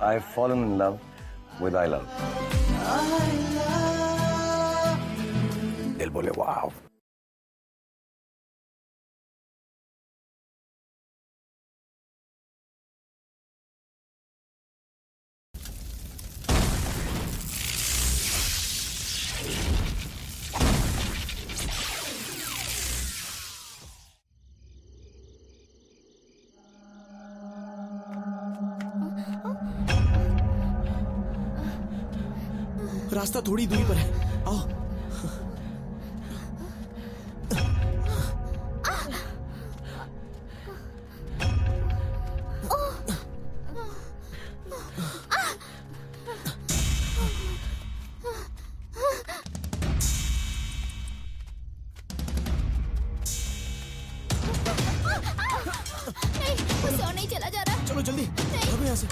I've fallen in love with I love. दिल बोले वाव. रास्ता थोड़ी दूरी पर है, आओ। नहीं, मुझसे और नहीं चला जा रहा। चलो जल्दी, भागो यहाँ से।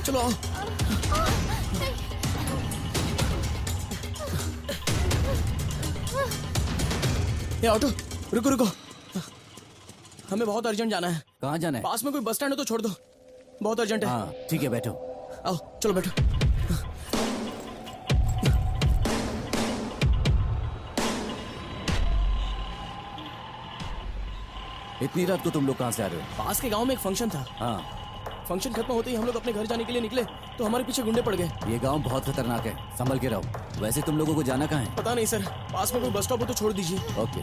चलो आओ। ये ऑटो, रुको रुको, हमें बहुत अर्जेंट जाना है। कहाँ जाना है? पास में कोई बस स्टैंड हो तो छोड़ दो, बहुत अर्जेंट है। हाँ ठीक है, बैठो। आओ चलो बैठो। इतनी रात को तुम लोग कहाँ से आ रहे हो? पास के गांव में एक फंक्शन था। हाँ, फंक्शन खत्म होते ही हम लोग अपने घर जाने के लिए निकले तो हमारे पीछे गुंडे पड़ गए। ये गांव बहुत खतरनाक है, संभल के रहो। वैसे तुम लोगों को जाना कहाँ है? पता नहीं सर, पास में कोई बस स्टॉप हो तो छोड़ दीजिए। ओके।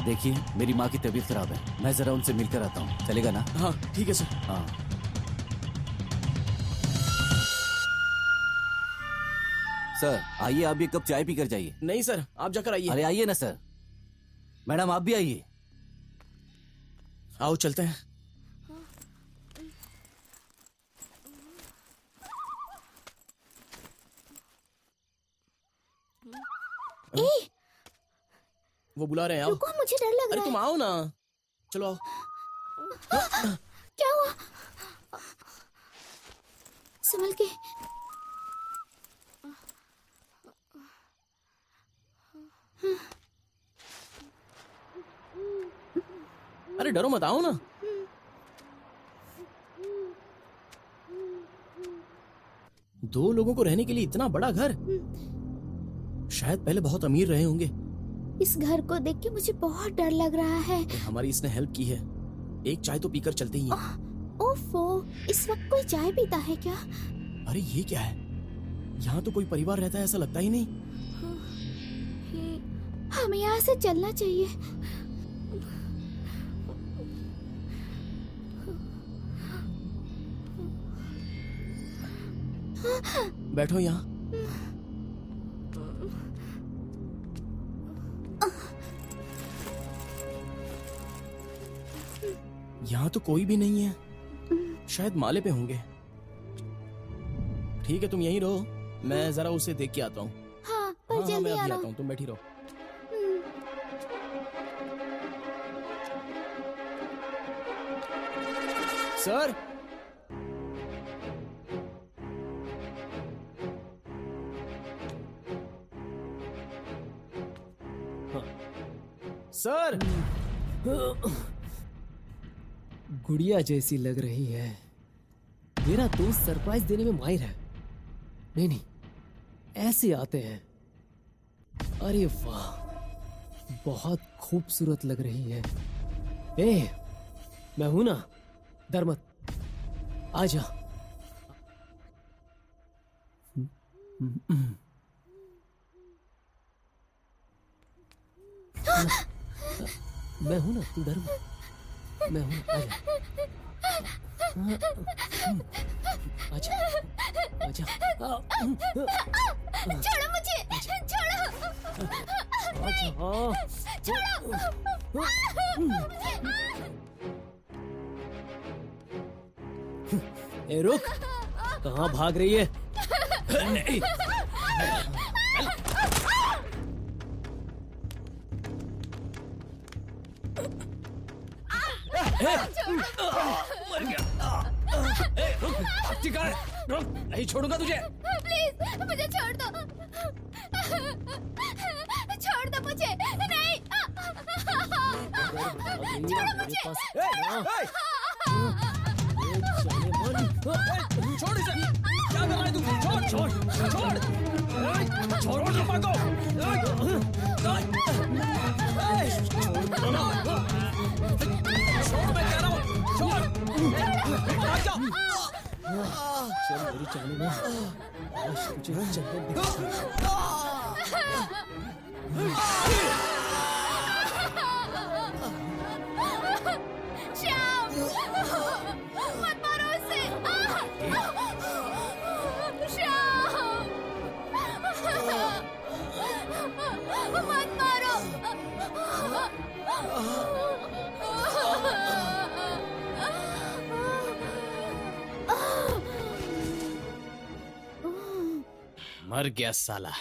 देखिए, मेरी माँ की तबीयत खराब है, मैं जरा उनसे मिलकर आता हूँ, चलेगा ना? हाँ ठीक है सर। हाँ। सर आइए, आप भी एक कप चाय पी कर जाइए। नहीं सर, आप जाकर आइए। अरे आइए ना सर। मैडम आप भी आइए। आओ चलते हैं। ए, वो बुला रहे हैं, आओ। रुको, मुझे डर लग अरे रहा तुम है। आओ ना, चलो आओ। क्या हुआ? संभल के। अरे डरो मत, आओ ना। दो लोगों को रहने के लिए इतना बड़ा घर, शायद पहले बहुत अमीर रहे होंगे। इस घर को देख के मुझे बहुत डर लग रहा है। हमारी इसने हेल्प की है, एक चाय तो पीकर चलते ही हैं। ओफो, इस वक्त कोई चाय पीता है क्या? अरे ये क्या है, यहाँ तो कोई परिवार रहता है ऐसा लगता ही नहीं। हमें यहाँ से चलना चाहिए। बैठो यहाँ। यहाँ तो कोई भी नहीं है, शायद माले पे होंगे। ठीक है तुम यहीं रहो, मैं जरा उसे देख के आता हूँ। हाँ, पर हाँ, मैं जल्दी अभी आना। आता हूँ, तुम बैठी रहो। सर सर, गुड़िया जैसी लग रही है। मेरा दोस्त सरप्राइज देने में माहिर है। नहीं नहीं, ऐसे आते हैं। अरे वाह, बहुत खूबसूरत लग रही है। ए, मैं हूं ना, डर मत, आजा। मैं हूं ना, तू डर मत। मैं हूं, आजा। आजा, आजा। छोड़ो मुझे, छोड़ो। ए रुक, कहाँ भाग रही है? नहीं। मर गया। रुक, भागती कहाँ है? रुक, नहीं छोड़ूंगा तुझे। प्लीज मुझे छोड़ दो, छोड़ दो मुझे, नहीं, छोड़ो मुझे। छोड़ इसे। क्या कर रहा है तू? छोड़ छोड़ छोड़ छोड़ रफा को। छोड़, मैं कह रहा हूँ छोड़। भाग जा। चल मेरी जाने में आज तुझे जन्नत श्याम, मत मारो उसे। श्याम, मत मारो। मर गया साला।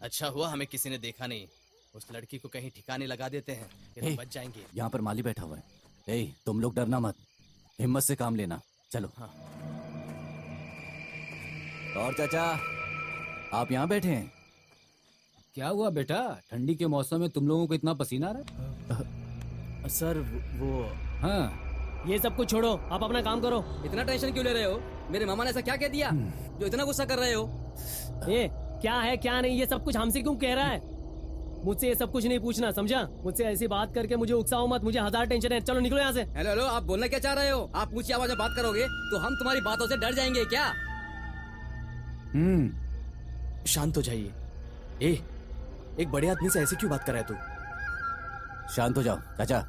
अच्छा हुआ हमें किसी ने देखा नहीं। उस लड़की को कहीं ठिकाने लगा देते हैं, फिर बच जाएंगे। यहाँ पर माली बैठा हुआ है। तुम लोग डरना मत, हिम्मत से काम लेना। चलो। हाँ। और चाचा, आप यहाँ बैठे हैं? क्या हुआ बेटा, ठंडी के मौसम में तुम लोगों को इतना पसीना आ रहा है? सर वो हाँ, ये सब कुछ छोड़ो, आप अपना काम करो। इतना टेंशन क्यों ले रहे हो? मेरे मामा ने ऐसा क्या कह दिया जो इतना गुस्सा कर रहे हो? ये क्या है क्या नहीं, ये सब कुछ हमसे क्यों कह रहा है? मुझसे ये सब कुछ नहीं पूछना, समझा? मुझसे ऐसी बात करके मुझे उकसाओ मत, मुझे 1000 टेंशन है। चलो निकलो यहाँ से। हेलो हेलो, आप बोलना क्या चाह रहे हो? आप ऊंची आवाज में बात करोगे तो हम तुम्हारी बातों से डर जाएंगे क्या? शांत हो जाइए। एक बड़े आदमी से ऐसे क्यों बात कर रहा है तू? शांत हो जाओ चाचा,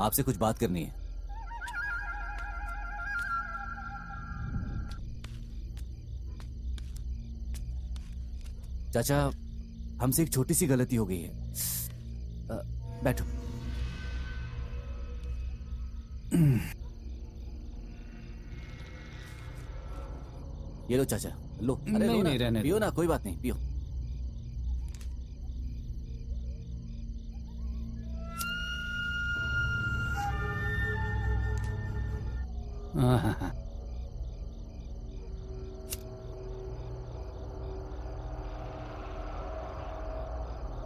आपसे कुछ बात करनी है। चाचा, हमसे एक छोटी सी गलती हो गई है। बैठो। ये लो चाचा, लो। अरे नहीं, लो ना, नहीं, रहने दो। पियो ना, कोई बात नहीं, पियो। हाँ,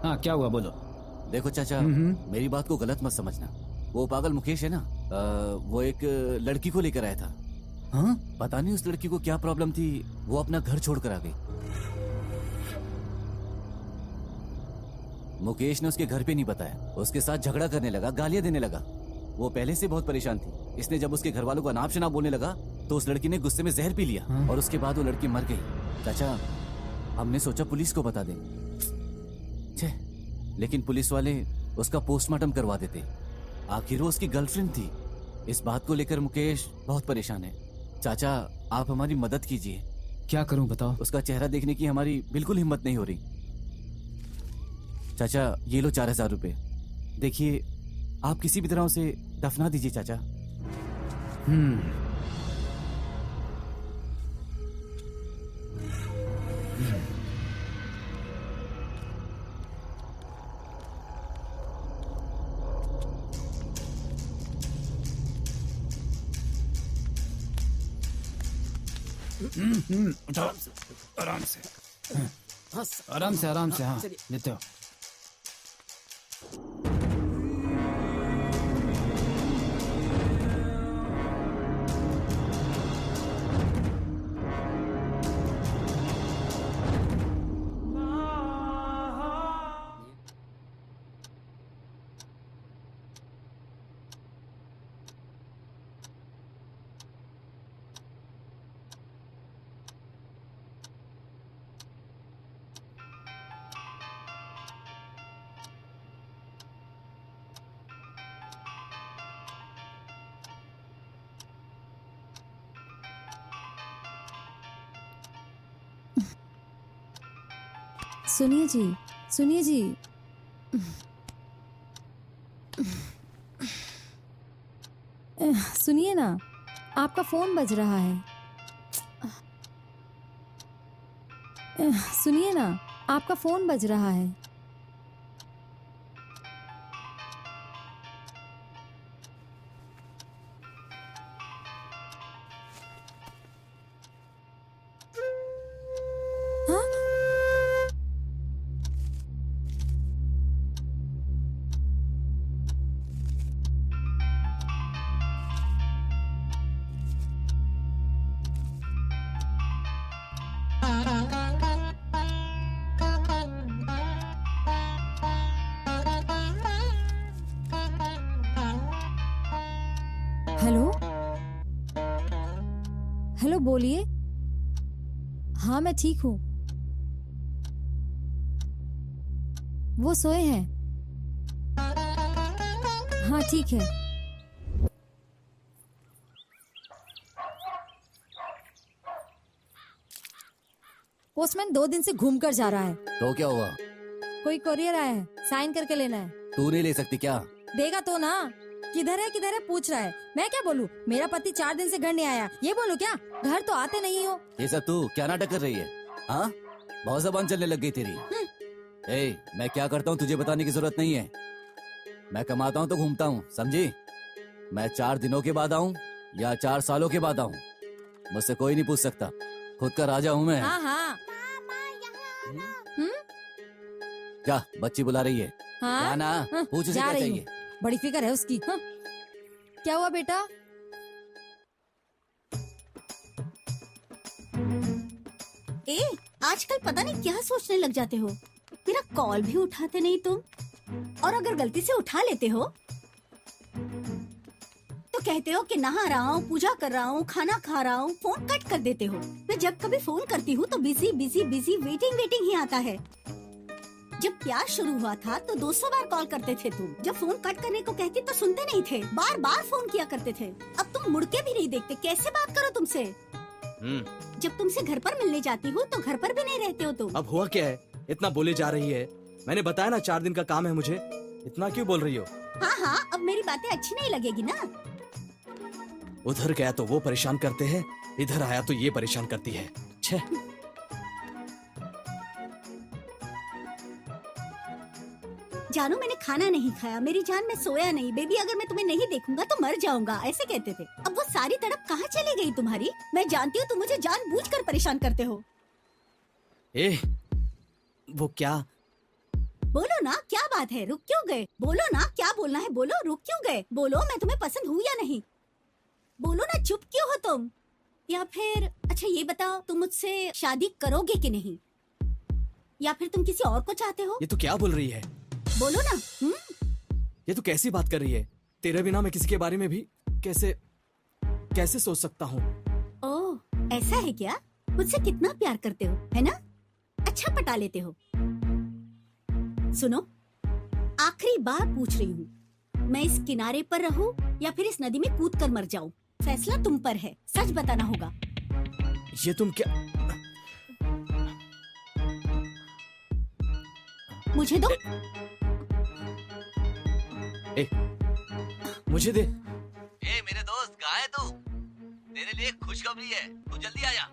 हाँ, क्या हुआ बोलो। देखो चाचा, मेरी बात को गलत मत समझना। वो पागल मुकेश है ना, वो एक लड़की को लेकर आया था। हाँ? पता नहीं उस लड़की को क्या प्रॉब्लम थी, वो अपना घर छोड़कर आ गई। मुकेश ने उसके घर पे नहीं बताया, उसके साथ झगड़ा करने लगा, गालियां देने लगा। वो पहले से बहुत परेशान थी। इसने जब उसके घर वालों को अनाप शनाप बोलने लगा तो उस लड़की ने गुस्से में जहर पी लिया। और उसके बाद वो लड़की मर गई। चाचा, हमने सोचा पुलिस को बता दें, छे, लेकिन पुलिस वाले उसका पोस्टमार्टम करवा देते। आखिर वो उसकी गर्लफ्रेंड थी। इस बात को लेकर मुकेश बहुत परेशान है। चाचा, आप हमारी मदद कीजिए। क्या करूं बताओ। उसका चेहरा देखने की हमारी बिल्कुल हिम्मत नहीं हो रही। चाचा, ये लो 4000 रुपए। देखिए, आप किसी भी तरह उसे दफना दीजिए चाचा। आराम से आराम से। हाँ, लेते हो। सुनिए जी, सुनिए जी। सुनिए ना, आपका फोन बज रहा है। सुनिए ना, आपका फोन बज रहा है। हेलो, हेलो, बोलिए। हाँ, मैं ठीक हूँ। वो सोए हैं। हाँ, ठीक है। पोस्टमैन 2 दिन से घूम कर जा रहा है। तो क्या हुआ? कोई कोरियर आया है, साइन करके लेना है। तू नहीं ले सकती क्या? देगा तो ना। किधर है पूछ रहा है। मैं क्या बोलूं? मेरा पति 4 दिन से घर नहीं आया, ये बोलूं क्या? घर तो आते नहीं हो। ये सब तू क्या नाटक कर रही है? हाँ, बहुत जबान चलने लग गई तेरी। ए, मैं क्या करता हूँ तुझे बताने की जरूरत नहीं है। मैं कमाता हूँ तो घूमता हूँ, समझी? मैं 4 दिनों के बाद आऊँ या 4 सालों के बाद आऊँ, मुझसे कोई नहीं पूछ सकता। खुद का राजा हूँ मैं। हाँ हाँ। क्या बच्ची बुला रही है? हाँ, ना पूछ उसे क्या चाहिए। बड़ी फिक्र है उसकी। हाँ? क्या हुआ बेटा? ए, आजकल पता नहीं क्या सोचने लग जाते हो। मेरा कॉल भी उठाते नहीं तुम, और अगर गलती से उठा लेते हो तो कहते हो कि नहा रहा हूँ, पूजा कर रहा हूँ, खाना खा रहा हूँ, फोन कट कर देते हो। मैं जब कभी फोन करती हूँ तो बिजी बिजी बिजी वेटिंग ही आता है। जब प्यार शुरू हुआ था तो 200 बार कॉल करते थे तुम। जब फोन कट करने को कहती तो सुनते नहीं थे, बार बार फोन किया करते थे। अब तुम मुड़ के भी नहीं देखते, कैसे बात करो तुमसे? जब तुमसे घर पर मिलने जाती हूँ तो घर पर भी नहीं रहते हो तुम। अब हुआ क्या है? इतना बोले जा रही है। मैंने बताया ना 4 दिन का काम है मुझे। इतना क्यों बोल रही हो? हाँ हाँ, अब मेरी बातें अच्छी नहीं लगेगी ना। उधर गया तो वो परेशान करते हैं, इधर आया तो ये परेशान करती है। छे। जानू, मैंने खाना नहीं खाया, मेरी जान, मैं सोया नहीं। बेबी, अगर मैं तुम्हें नहीं देखूंगा तो मर जाऊंगा, ऐसे कहते थे। अब वो सारी तड़प कहाँ चली गई तुम्हारी? मैं जानती हूँ तुम मुझे जानबूझकर परेशान करते हो। ए, वो क्या? बोलो ना, क्या बात है? रुक क्यों गए? बोलो ना, क्या बोलना है बोलो। रुक क्यों गए? बोलो, मैं तुम्हें पसंद हूँ या नहीं? बोलो ना, चुप क्यों हो तुम? या फिर अच्छा ये बताओ, तुम मुझसे शादी करोगे कि नहीं, या फिर तुम किसी और को चाहते हो? ये तो क्या बोल रही है? बोलो ना। ये तो कैसी बात कर रही है? तेरे बिना मैं किसी के बारे में भी कैसे सोच सकता हूँ? ओह, ऐसा है क्या? मुझसे कितना प्यार करते हो, है ना? अच्छा पटा लेते हो। सुनो, आखिरी बार पूछ रही हूँ, मैं इस किनारे पर रहूं या फिर इस नदी में कूद कर मर जाऊं? फैसला तुम पर है, सच बताना होगा। ये तुम क्या? मुझे दो। मुझे दे। ए मेरे दोस्त, कहाँ है तू? तेरे लिए एक खुशखबरी है, तू जल्दी आ जा।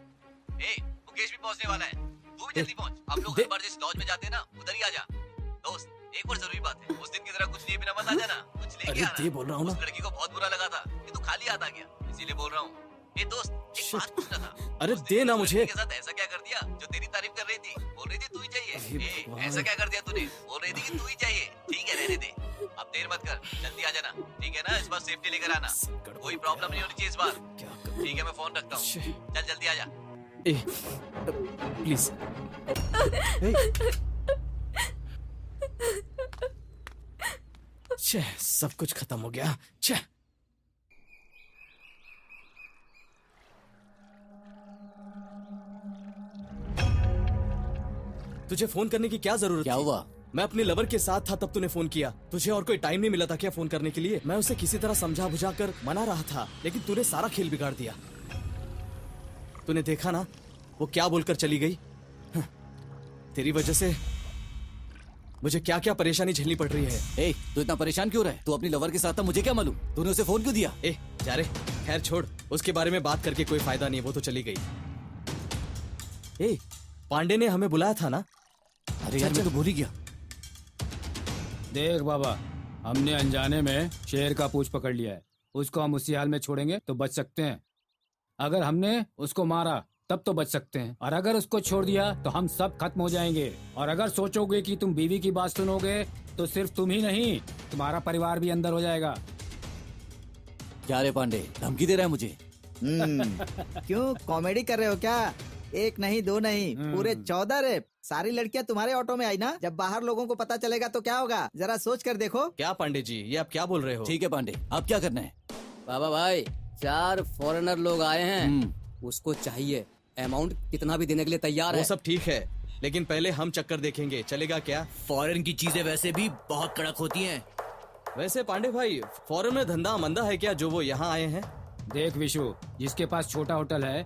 ए, मुकेश भी पहुंचने वाला है, तू भी जल्दी पहुंच। हम लोग हर बार जिस लॉज में जाते हैं ना, उधर ही आ जा। दोस्त, एक और जरूरी बात है, उस दिन की तरह कुछ लिए बिना मत आ जाना, कुछ लेके आना। बोल रहा हूँ ना। उस लड़की को बहुत बुरा लगा था कि तू खाली हाथ आ गया, इसीलिए बोल रहा हूँ। ए दोस्त, एक बात पूछना था। अरे दे ना मुझे। के साथ ऐसा क्या कर दिया जो तेरी तारीफ कर रही थी? बोल रही थी तू ही चाहिए। ऐसा क्या कर दिया तूने? बोल रही थी कि तू ही चाहिए। ठीक है, रहने दे, अब देर मत कर, जल्दी आ जाना, ठीक है ना? इस बार सेफ्टी लेकर आना, कोई प्रॉब्लम नहीं होनी चाहिए इस बार। ठीक है, मैं फोन रखता हूँ, चल जल्दी आ जा। प्लीज। सब कुछ खत्म हो गया। तुझे फोन करने की क्या जरूरत? क्या हुआ? मैं अपने लवर के साथ था तब तूने फोन किया। तुझे और कोई टाइम नहीं मिला था क्या फोन करने के लिए? मैं उसे किसी तरह समझा बुझा कर मना रहा था, लेकिन तूने सारा खेल बिगाड़ दिया। तूने देखा ना वो क्या बोलकर चली गई? तेरी वजह से मुझे क्या क्या परेशानी झेलनी पड़ रही है। ए, तू इतना परेशान क्यों रहा है? तू अपनी लवर के साथ था, मुझे क्या मालूम? तूने उसे फोन क्यों दिया? ए जा रे, खैर छोड़, उसके बारे में बात करके कोई फायदा नहीं, वो तो चली गई। ए, पांडे ने हमें बुलाया था ना? अरे यार, मैं तो भूल ही गया। देख बाबा, हमने अनजाने में शेर का पूंछ पकड़ लिया है। उसको हम उसी हाल में छोड़ेंगे तो बच सकते हैं। अगर हमने उसको मारा तब तो बच सकते हैं, और अगर उसको छोड़ दिया तो हम सब खत्म हो जाएंगे। और अगर सोचोगे कि तुम बीवी की बात सुनोगे तो सिर्फ तुम ही नहीं, तुम्हारा परिवार भी अंदर हो जाएगा। क्या रे पांडे, धमकी दे रहा है मुझे? क्यों, कॉमेडी कर रहे हो क्या? एक नहीं, दो नहीं, पूरे 14 रेप। सारी लड़कियां तुम्हारे ऑटो में आई ना? जब बाहर लोगों को पता चलेगा तो क्या होगा, जरा सोच कर देखो। क्या पांडे जी, ये आप क्या बोल रहे हो? ठीक है पांडे, अब क्या करना है? बाबा भाई, 4 फॉरेनर लोग आए हैं, उसको चाहिए। अमाउंट कितना भी देने के लिए तैयार है। वो सब ठीक है, लेकिन पहले हम चक्कर देखेंगे, चलेगा क्या? फॉरेन की चीजें वैसे भी बहुत कड़क होती हैं। वैसे पांडे भाई, फॉरेन में धंधा मंदा है क्या जो वो यहाँ आए हैं? देख विशु, जिसके पास छोटा होटल है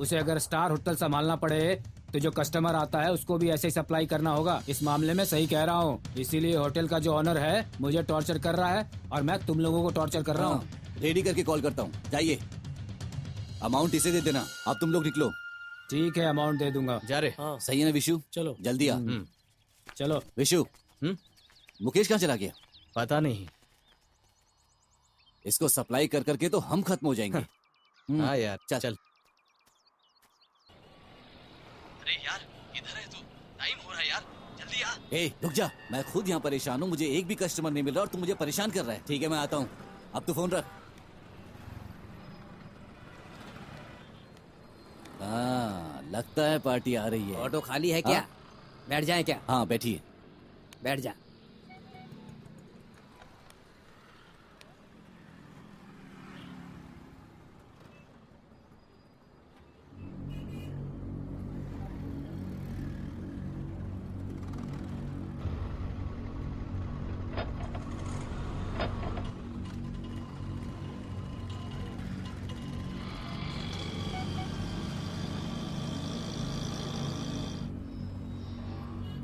उसे अगर स्टार होटल संभालना पड़े तो जो कस्टमर आता है उसको भी ऐसे ही सप्लाई करना होगा। इस मामले में सही कह रहा हूँ। इसीलिए होटल का जो ऑनर है मुझे टॉर्चर कर रहा है और मैं तुम लोगों को टॉर्चर कर रहा हूँ। रेडी करके कॉल करता हूँ, जाइए। अमाउंट इसे दे देना, अब तुम लोग निकलो। ठीक है, अमाउंट दे दूंगा। जा रे। हाँ, सही है ना विशु? चलो जल्दी आ। चलो विशु, मुकेश कहाँ चला गया? पता नहीं। इसको सप्लाई कर करके तो हम खत्म हो जाएंगे। हाँ यार, चल चल। अरे यार, किधर है तू? टाइम हो रहा है यार, जल्दी आ। ए, रुक जा, मैं खुद यहाँ परेशान हूँ, मुझे एक भी कस्टमर नहीं मिल रहा और तू मुझे परेशान कर रहा है। ठीक है, मैं आता हूँ, अब तू फोन रख। हाँ, लगता है पार्टी आ रही है। ऑटो खाली है क्या? बैठ जाए क्या? हाँ, बैठिए। बैठ जा।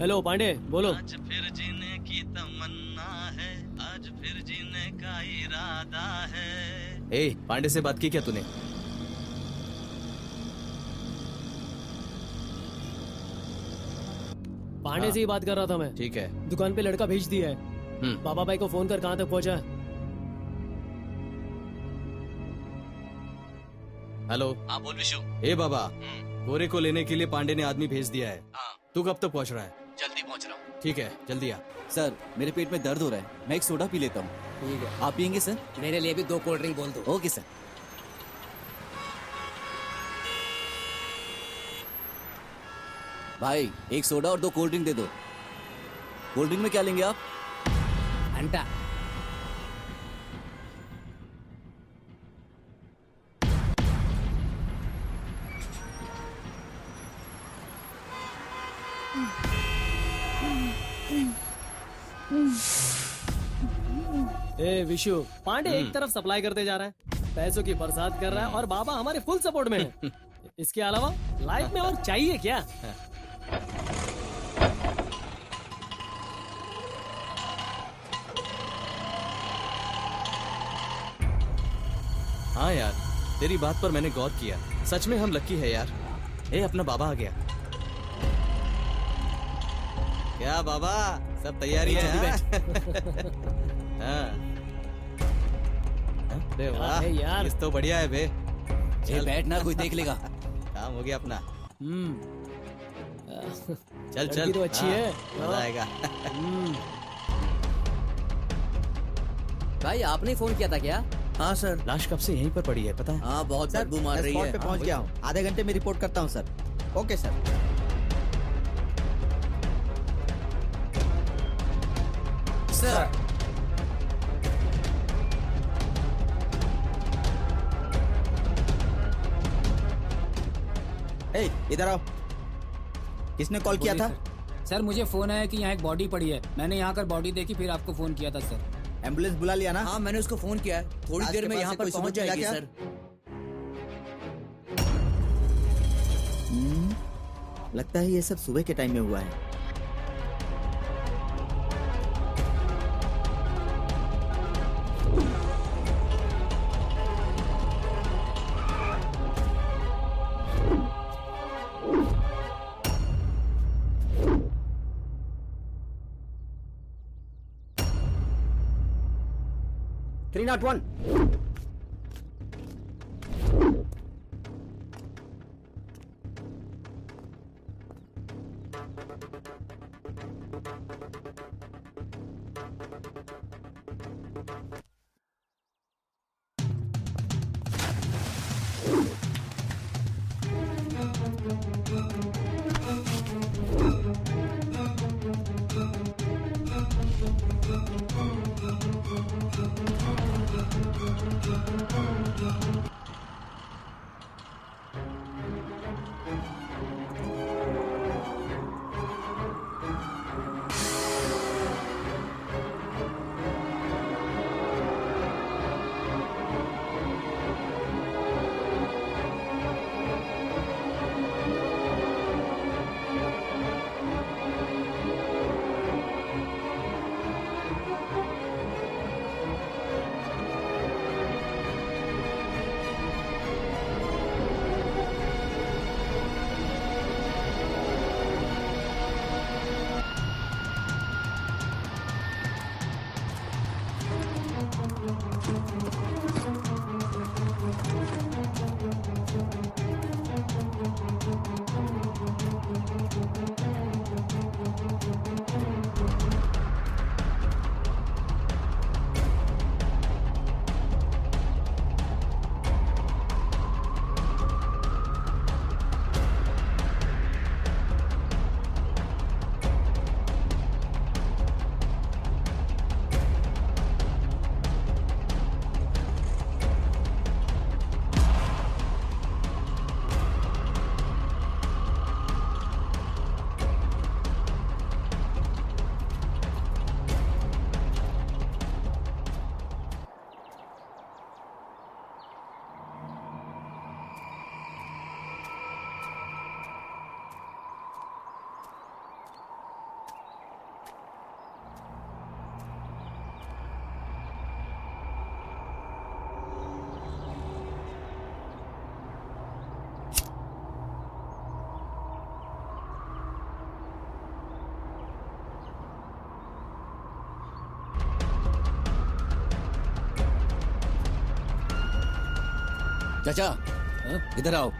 हेलो पांडे, बोलो। आज फिर जीने की तमन्ना है, आज फिर जीने का इरादा है। ए, पांडे से बात की क्या तूने? पांडे से ही बात कर रहा था मैं। ठीक है। दुकान पे लड़का भेज दिया है। बाबा भाई को फोन कर, कहाँ तक पहुँचा? हेलो। हाँ बोल विशु। ए बाबा, गोरे को लेने के लिए पांडे ने आदमी भेज दिया है। हाँ, तू कब तक पहुँच रहा है? जल्दी पहुँच रहा हूँ। ठीक है, जल्दी आ। सर, मेरे पेट में दर्द हो रहा है, मैं एक सोडा पी लेता हूँ। ठीक है, आप पियेंगे सर? मेरे लिए भी 2 कोल्ड ड्रिंक बोल दो। Okay sir. भाई, एक सोडा और 2 कोल्ड ड्रिंक दे दो। कोल्ड ड्रिंक में क्या लेंगे आप? घंटा। ए विशु, पांडे एक तरफ सप्लाई करते जा रहा है, पैसों की बरसात कर रहा है और बाबा हमारे फुल सपोर्ट में है। इसके अलावा लाइफ में और चाहिए क्या? हाँ यार, तेरी बात पर मैंने गौर किया, सच में हम लकी है यार। ए, अपना बाबा आ गया। क्या बाबा, सब तैयारी है? हाँ। अरे वाह यार, इस तो बढ़िया है बे। चल बैठना, कोई देख लेगा। काम हो गया अपना। चल चल, तो अच्छी है, मजा आएगा। भाई, आपने फोन किया था क्या? हाँ सर। लाश कब से यहीं पर पड़ी है, पता है? हाँ, बहुत सर, बदबू मार मैं रही स्पॉट है। पे पहुंच गया हूँ, आधे घंटे में रिपोर्ट करता हूँ सर। Okay sir. सर, ए, इधर आओ। किसने कॉल किया था? सर, मुझे फोन आया कि यहाँ एक बॉडी पड़ी है। मैंने यहाँ कर बॉडी देखी, फिर आपको फोन किया था सर। एम्बुलेंस बुला लिया ना? हाँ, मैंने उसको फोन किया है, थोड़ी देर में यहाँ पर पहुँच जाएगी सर। लगता है ये सब सुबह के टाइम में हुआ है। 301। चाचा इधर आओ।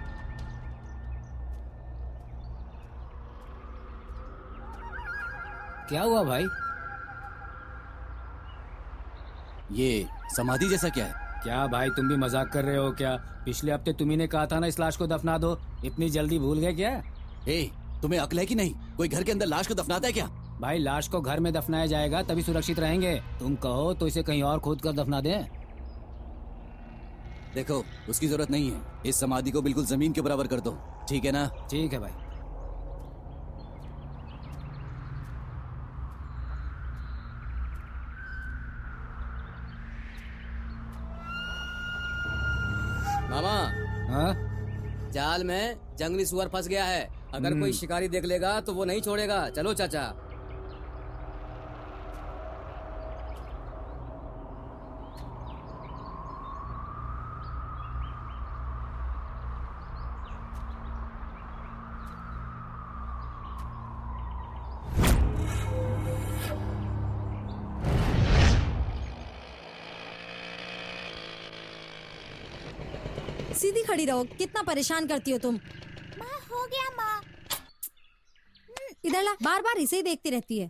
क्या हुआ भाई? ये समाधि जैसा क्या है? क्या भाई तुम भी मजाक कर रहे हो क्या? पिछले हफ्ते तुम्ही ने कहा था ना इस लाश को दफना दो, इतनी जल्दी भूल गए क्या? तुम्हें अक्ल है कि नहीं? कोई घर के अंदर लाश को दफनाता है क्या? भाई लाश को घर में दफनाया जाएगा तभी सुरक्षित रहेंगे। तुम कहो तो इसे कहीं और खोद कर दफना दें। देखो उसकी जरूरत नहीं है, इस समाधि को बिल्कुल जमीन के बराबर कर दो, ठीक है ना? ठीक है भाई। मामा हाँ? जाल में जंगली सुअर फंस गया है, अगर कोई शिकारी देख लेगा तो वो नहीं छोड़ेगा। चलो चाचा। सीधी खड़ी रहो, कितना परेशान करती हो तुम। माँ हो गया माँ। इधर ला, बार बार इसे ही देखती रहती है।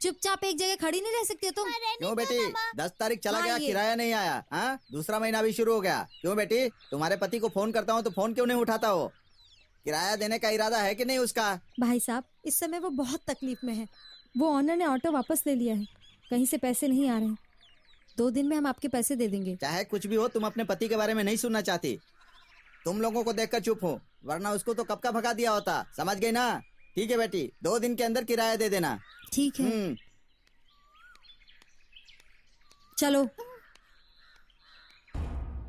चुपचाप एक जगह खड़ी नहीं रह सकती हो तुम। क्यों बेटी? 10 तारीख चला हाँ, गया, ये। किराया नहीं आया। हाँ, दूसरा महीना भी शुरू हो गया। क्यों बेटी? तुम्हारे पति को फोन करता हूँ तो फोन क्यों नहीं उठाता हो? किराया देने का इरादा है कि नहीं उसका? भाई साहब, इस समय वो बहुत तकलीफ में है। वो ऑनर ने ऑटो वापस ले लिया है, कहीं से पैसे नहीं आ रहे हैं। 2 दिन में हम आपके पैसे दे देंगे। चाहे कुछ भी हो, तुम अपने पति के बारे में नहीं सुनना चाहती। तुम लोगों को देखकर चुप हो, वरना उसको तो कब का भगा दिया होता। समझ गई ना? ठीक है बेटी, 2 दिन के अंदर किराया दे देना। ठीक है। चलो।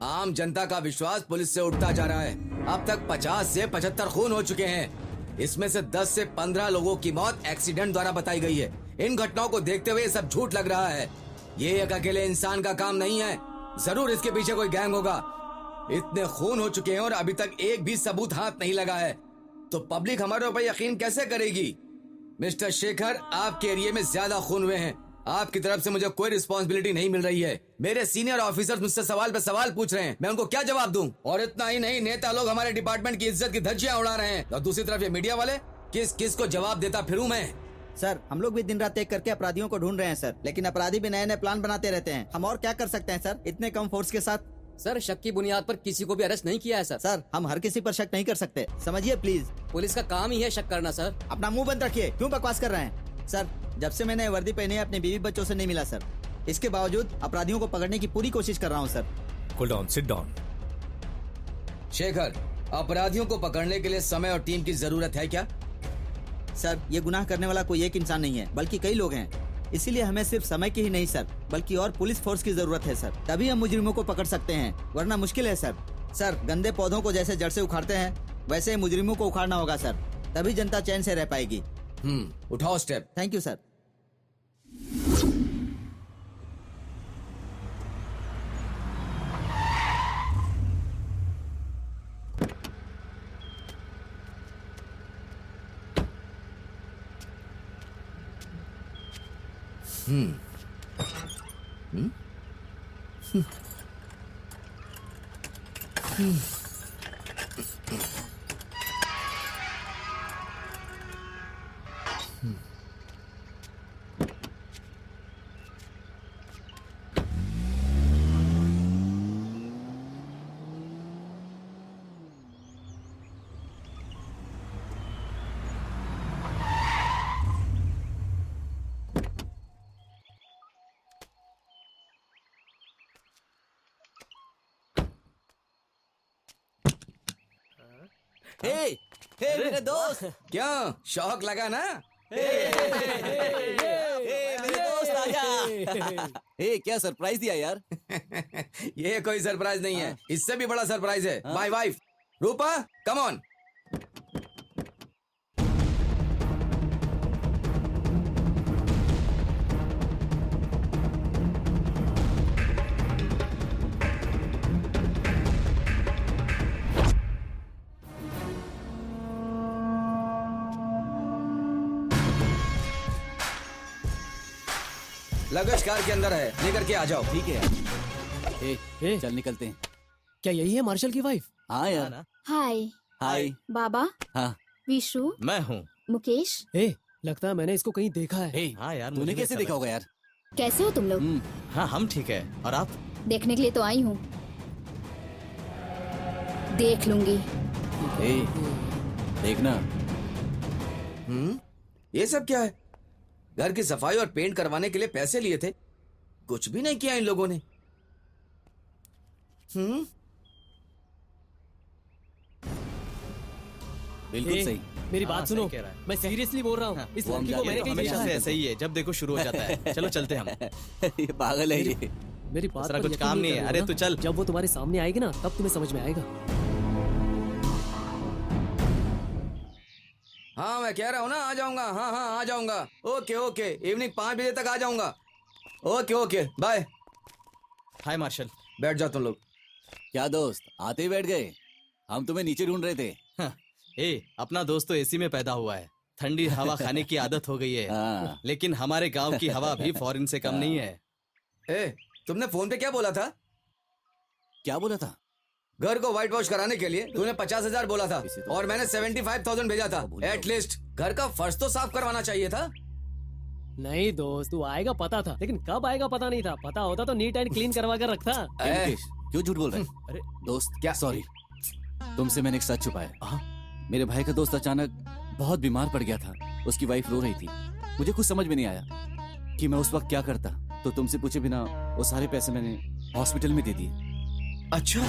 आम जनता का विश्वास पुलिस से उठता जा रहा है। अब तक 50 से 75 खून हो चुके हैं। इसमें से 10 से 15 लोगों की मौत एक्सीडेंट द्वारा बताई गई है। इन घटनाओं को देखते हुए सब झूठ लग रहा है। ये एक अकेले इंसान का काम नहीं है, जरूर इसके पीछे कोई गैंग होगा। इतने खून हो चुके हैं और अभी तक एक भी सबूत हाथ नहीं लगा है, तो पब्लिक हमारे ऊपर यकीन कैसे करेगी? मिस्टर शेखर, आपके एरिया में ज्यादा खून हुए हैं। आपकी तरफ से मुझे कोई रिस्पॉन्सिबिलिटी नहीं मिल रही है। मेरे सीनियर ऑफिसर्स मुझसे सवाल पे सवाल पूछ रहे हैं, मैं उनको क्या जवाब दूं? और इतना ही नहीं, नेता लोग हमारे डिपार्टमेंट की इज्जत की धज्जियां उड़ा रहे हैं, और दूसरी तरफ ये मीडिया वाले। किस किस को जवाब देता फिरूं मैं? सर, हम लोग भी दिन रात एक करके अपराधियों को ढूंढ रहे हैं सर, लेकिन अपराधी भी नए नए प्लान बनाते रहते हैं। हम और क्या कर सकते हैं सर, इतने कम फोर्स के साथ? सर, शक की बुनियाद पर किसी को भी अरेस्ट नहीं किया है सर। सर, हम हर किसी पर शक नहीं कर सकते, समझिए प्लीज। पुलिस का काम ही है शक करना सर। अपना मुंह बंद रखिए, क्यों बकवास कर रहे हैं? सर, जब से मैंने वर्दी पहनी है अपने बीवी बच्चों से नहीं मिला सर। इसके बावजूद अपराधियों को पकड़ने की पूरी कोशिश कर रहा हूँ sir. Hold on, sit down. Shekhar, अपराधियों को पकड़ने के लिए समय और टीम की जरूरत है क्या? सर, ये गुनाह करने वाला कोई एक इंसान नहीं है, बल्कि कई लोग हैं। इसीलिए हमें सिर्फ समय की ही नहीं सर, बल्कि और पुलिस फोर्स की जरूरत है सर। तभी हम मुजरिमों को पकड़ सकते हैं, वरना मुश्किल है सर। सर, गंदे पौधों को जैसे जड़ से उखाड़ते हैं, वैसे ही मुजरिमों को उखाड़ना होगा सर, तभी जनता चैन से रह पाएगी। उठाओ स्टेप। Thank you sir. हे मेरे दोस्त, क्या शौक लगा ना? मेरे दोस्त आजा। क्या सरप्राइज दिया यार। ये कोई सरप्राइज नहीं है, इससे भी बड़ा सरप्राइज है। My wife Rupa, come on. Luggage car के अंदर है, लेकर के आ जाओ। ठीक है, चल निकलते हैं। क्या यही है मार्शल की वाइफ? हाँ यार। हाय। हाय बाबा। हाँ, विशु। मैं हूँ। मुकेश। लगता है मैंने इसको कहीं देखा है। हाँ यार, तूने कैसे देखा होगा यार? कैसे हो तुम लोग? हाँ, हम ठीक है। और आप? देखने के लिए तो आई हूँ, देख लूंगी। देखना। ये सब क्या है? घर की सफाई और पेंट करवाने के लिए पैसे लिए थे, कुछ भी नहीं किया इन लोगों ने। बिल्कुल सही। मेरी बात सुनो, मैं सीरियसली बोल रहा हूँ। इस लड़की को मैंने कहीं हमेशा देखा से है। ऐसा ही है, जब देखो शुरू हो जाता है। चलो चलते हैं हम। ये पागल है ये। मेरी बात दूसरा पर कुछ यकीन काम नहीं है। करोगे अरे ना? तू चल। जब वो तुम्हारे सामने आएगी ना, तब तुम्हें समझ में आएगा। हाँ, मैं कह रहा हूँ ना, आ जाऊंगा। हाँ हाँ, आ जाऊंगा। ओके ओके, इवनिंग 5 बजे तक आ जाऊंगा। Okay okay, bye. Hi Marshal. बैठ जाओ तुम लोग। क्या दोस्त, आते ही बैठ गए? हम तुम्हें नीचे ढूंढ रहे थे। अपना दोस्त तो एसी में पैदा हुआ है, ठंडी हवा खाने की आदत हो गई है। लेकिन हमारे गांव की हवा भी फॉरेन से कम नहीं है। तुमने फोन पे क्या बोला था? क्या बोला था? घर को व्हाइट वॉश कराने के लिए तूने 50,000 बोला था, और मैंने 75,000 भेजा था। एटलीस्ट घर का फर्श तो साफ करवाना चाहिए था। नहीं दोस्त, तू आएगा पता था, लेकिन कब आएगा पता नहीं था। पता होता तो नीट एंड क्लीन करवा कर रखता। क्यों झूठ बोल रहे हैं? अरे दोस्त, क्या सॉरी, तुमसे मैंने एक सच छुपाया। मेरे भाई का दोस्त अचानक बहुत बीमार पड़ गया था, उसकी वाइफ रो रही थी। मुझे कुछ समझ में नहीं आया कि मैं उस वक्त क्या करता, तो तुमसे पूछे बिना वो सारे पैसे मैंने हॉस्पिटल में दे दिए। अच्छा,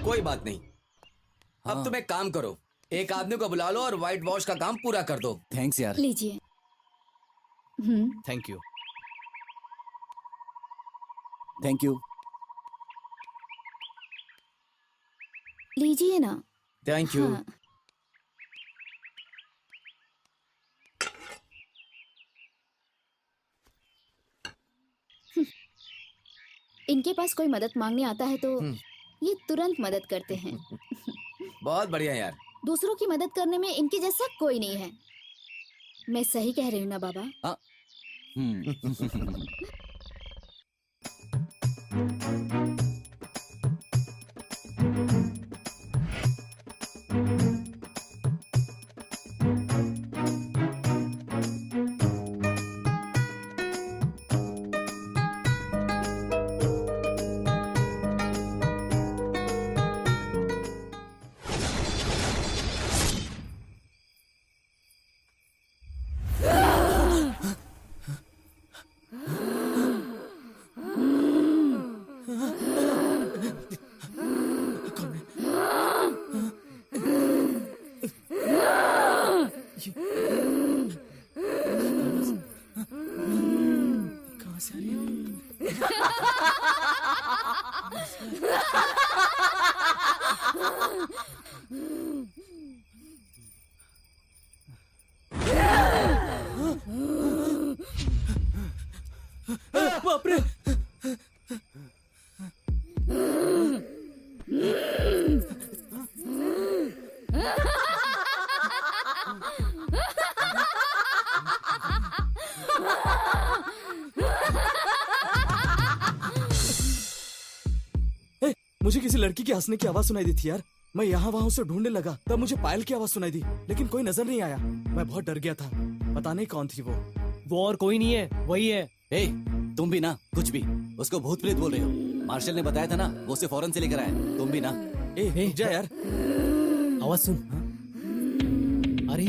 कोई बात नहीं। अब तुम एक काम करो, एक आदमी को बुला लो और व्हाइट वॉश का काम पूरा कर दो। थैंक्स यार। लीजिए। Thank you. Thank you. लीजिए ना। Thank you. हाँ। इनके पास कोई मदद मांगने आता है तो ये तुरंत मदद करते हैं। बहुत बढ़िया यार। दूसरों की मदद करने में इनके जैसा कोई नहीं है। मैं सही कह रही हूँ ना बाबा? बाप रे। मुझे किसी लड़की की हंसने की आवाज सुनाई दी थी यार। मैं यहाँ वहाँ उसे ढूंढने लगा, तब मुझे पायल की आवाज सुनाई दी, लेकिन कोई नजर नहीं आया। मैं बहुत डर गया था, पता नहीं कौन थी वो और कोई नहीं है, वही है। ए, तुम भी ना कुछ भी उसको भूत प्रेत बोल रहे हो। मार्शल ने बताया था ना, वो उसे फौरन से लेकर आए। तुम भी ना। ए, जा यार। आवाज सुन। अरे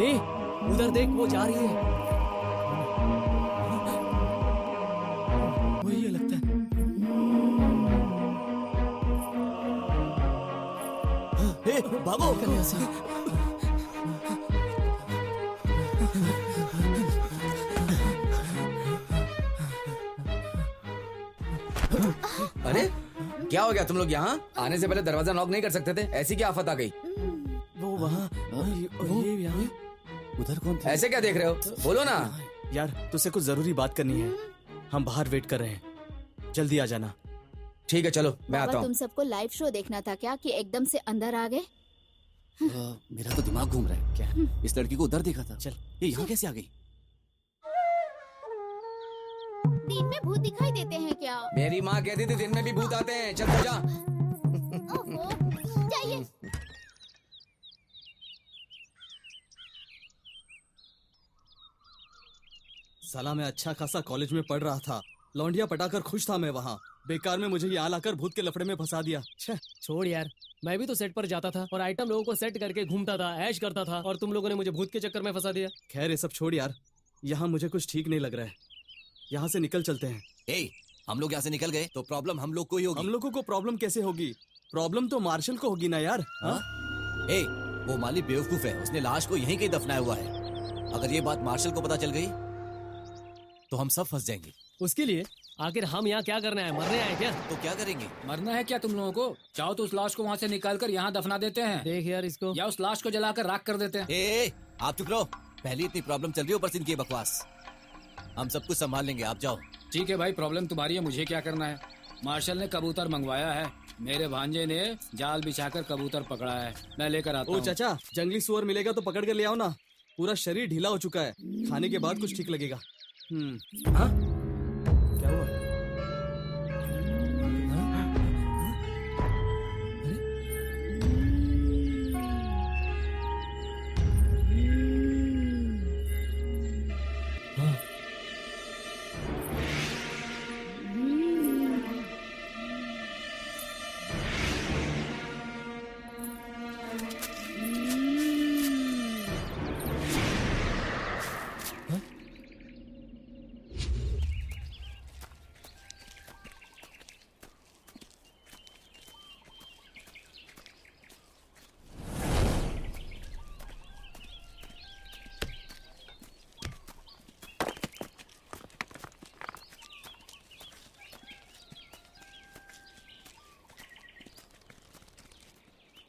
ए, उधर देख, वो जा रही है। वही है लगता है। ए, भागो। अरे क्या हो गया? तुम लोग यहाँ आने से पहले दरवाजा नॉक नहीं कर सकते थे? ऐसी क्या आफत आ गई? वो वहाँ, ये यहाँ। उधर कौन था? ऐसे क्या देख रहे हो? बोलो ना यार, तुझसे कुछ जरूरी बात करनी है। हम बाहर वेट कर रहे हैं, जल्दी आ जाना। ठीक है, चलो मैं आता हूँ। तुम सबको लाइव शो देखना था क्या कि एकदम से अंदर आ गए? मेरा तो दिमाग घूम रहा है। क्या इस लड़की को उधर देखा था? चल, ये यहाँ कैसे आ गई? दिन में भूत दिखाई देते हैं क्या? मेरी माँ कहती थी दिन में भी भूत आते हैं। चल तो जा। जाइए। साला मैं अच्छा खासा कॉलेज में पढ़ रहा था, लौंडिया पटाकर खुश था मैं वहाँ। बेकार में मुझे यहाँ लाकर भूत के लफड़े में फंसा दिया। छोड़ यार, मैं भी तो सेट पर जाता था और आइटम लोगों को सेट करके घूमता था, ऐश करता था, और तुम लोगों ने मुझे भूत के चक्कर में फंसा दिया। खैर ये सब छोड़ यार, यहाँ मुझे कुछ ठीक नहीं लग रहा है। यहाँ से निकल चलते हैं। ए, हम लोग यहाँ से निकल गए तो प्रॉब्लम हम लोग को ही होगी। हम लोगों को प्रॉब्लम कैसे होगी? प्रॉब्लम तो मार्शल को होगी ना यार। ए, वो माली बेवकूफ है, उसने लाश को यहीं कहीं दफनाया हुआ है। अगर ये बात मार्शल को पता चल गई तो हम सब फंस जाएंगे। उसके लिए आखिर हम यहाँ क्या करना है? मरने आए क्या? तो क्या करेंगे? मरना है क्या तुम लोगों को? चाहो तो उस लाश को वहाँ से निकाल कर यहाँ दफना देते हैं। देख यार इसको। या उस लाश को जलाकर राख कर देते हैं। ए, आप चुप रहो। पहली इतनी प्रॉब्लम चल रही है, ऊपर से इनकी बकवास। हम सब कुछ संभाल लेंगे, आप जाओ। ठीक है भाई, प्रॉब्लम तुम्हारी है, मुझे क्या करना है? मार्शल ने कबूतर मंगवाया है, मेरे भांजे ने जाल बिछाकर कबूतर पकड़ा है, मैं लेकर आता हूँ। ओ चाचा, जंगली सुअर मिलेगा तो पकड़ कर ले आओ ना। पूरा शरीर ढीला हो चुका है, खाने के बाद कुछ ठीक लगेगा। हाँ? क्या हुआ?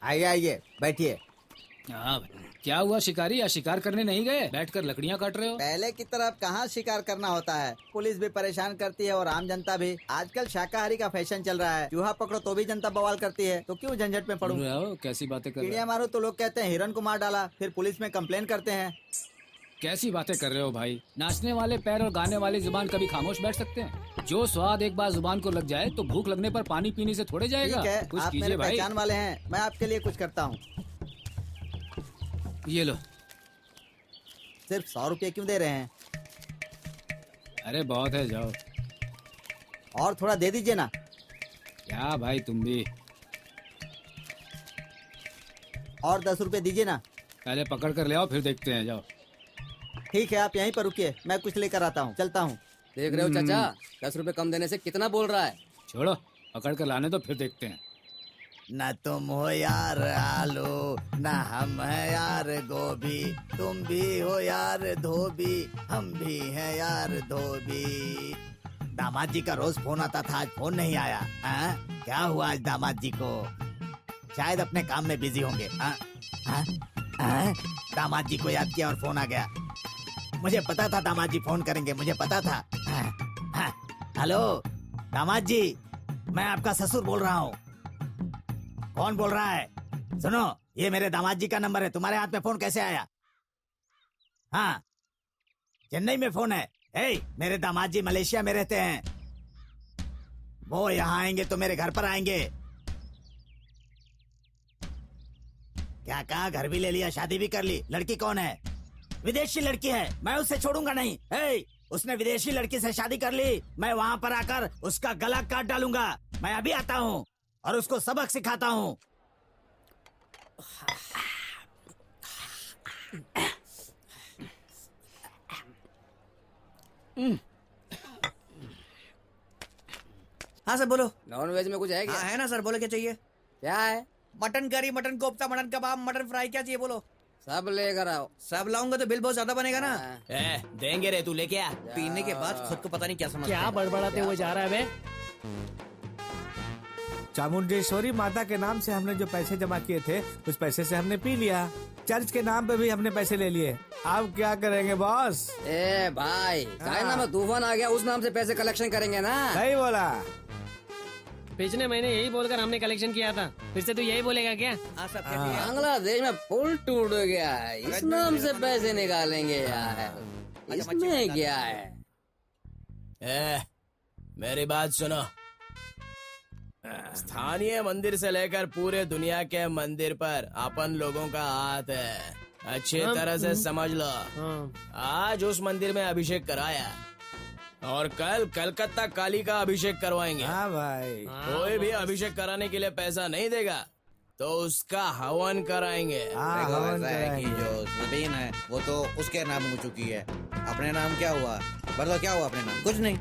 आइए आइए बैठिए। हाँ भाई, क्या हुआ शिकारी? या शिकार करने नहीं गए? बैठकर लकड़ियाँ काट रहे हो? पहले की तरह अब कहाँ शिकार करना होता है। पुलिस भी परेशान करती है और आम जनता भी। आजकल शाकाहारी का फैशन चल रहा है। चूहा पकड़ो तो भी जनता बवाल करती है, तो क्यों झंझट में पड़ूं? कैसी बातें कर रहे चिड़िया हो? मारो तो लोग कहते हैं हिरन को मार डाला, फिर पुलिस में कंप्लेन करते हैं। कैसी बातें कर रहे हो भाई? नाचने वाले पैर और गाने वाली जुबान कभी खामोश बैठ सकते हैं? जो स्वाद एक बार जुबान को लग जाए तो भूख लगने पर पानी पीने से थोड़े जाएगा। ठीक है, कुछ आप कीजिए मेरे भाई। पहचान वाले हैं, मैं आपके लिए कुछ करता हूँ। ये लो। सिर्फ 100 रुपये क्यों दे रहे हैं? अरे बहुत है, जाओ। और थोड़ा दे दीजिए ना। क्या भाई तुम भी? और 10 रुपए दीजिए ना। पहले पकड़ कर ले आओ, फिर देखते हैं, जाओ। ठीक है, आप यहीं पर रुकिए, मैं कुछ लेकर आता हूँ, चलता हूँ। देख रहे हो चाचा, 10 रुपए कम देने से कितना बोल रहा है। छोड़ो, पकड़ कर लाने दो, फिर देखते हैं। न तुम हो यार आलू, न हम है यार गोभी, तुम भी हो यार धोबी, हम भी है यार धोबी। दामाद जी का रोज फोन आता था, आज फोन नहीं आया। क्या हुआ आज दामाद जी को? शायद अपने काम में बिजी होंगे। दामाद जी को याद किया और फोन आ गया। मुझे पता था दामाद जी फोन करेंगे, मुझे पता था। हेलो दामाद जी, मैं आपका ससुर बोल रहा हूँ। कौन बोल रहा है? सुनो, ये मेरे दामाद जी का नंबर है, तुम्हारे हाथ में फोन कैसे आया? हाँ, चेन्नई में फोन है। मेरे दामाद जी मलेशिया में रहते हैं, वो यहाँ आएंगे तो मेरे घर पर आएंगे। क्या कहा? घर भी ले लिया, शादी भी कर ली। लड़की कौन है? विदेशी लड़की है, मैं उसे छोड़ूंगा नहीं। उसने विदेशी लड़की से शादी कर ली, मैं वहाँ पर आकर उसका गला काट डालूंगा। मैं अभी आता हूँ और उसको सबक सिखाता हूँ। हाँ सर बोलो। नॉन वेज में कुछ है क्या? हाँ है ना सर, बोलो क्या चाहिए? क्या है? Mutton curry, mutton kofta, mutton kebab, mutton fry, क्या चाहिए बोलो? सब लेकर आओ। सब लाऊंगा तो बिल बहुत ज्यादा बनेगा ना। देंगे रे, तू लेके आ। पीने के बाद खुद को पता नहीं क्या समझ। क्या बड़बड़ाते हुए जा रहा है बे? चामुंडेश्वरी माता के नाम से हमने जो पैसे जमा किए थे, उस पैसे से हमने पी लिया। चर्च के नाम पे भी हमने पैसे ले लिए। अब क्या करेंगे बॉस? भाई, काय नाम है, तूफान आ गया, उस नाम से पैसे कलेक्शन करेंगे ना। सही बोला। पिछले महीने यही बोलकर हमने कलेक्शन किया था, फिर से तू यही बोलेगा क्या? बांग्लादेश में पुल टूट गया है, इस नाम से पैसे निकालेंगे यार। इसमें क्या है? मेरी बात सुनो, स्थानीय मंदिर से लेकर पूरे दुनिया के मंदिर पर अपन लोगों का हाथ है, अच्छी तरह से समझ लो। आज उस मंदिर में अभिषेक कराया और कल कलकत्ता काली का अभिषेक करवाएंगे। हाँ भाई। कोई भी अभिषेक कराने के लिए पैसा नहीं देगा तो उसका हवन कराएंगे। जो जमीन है वो तो उसके नाम हो चुकी है, अपने नाम क्या हुआ? बताओ क्या हुआ अपने नाम? कुछ नहीं।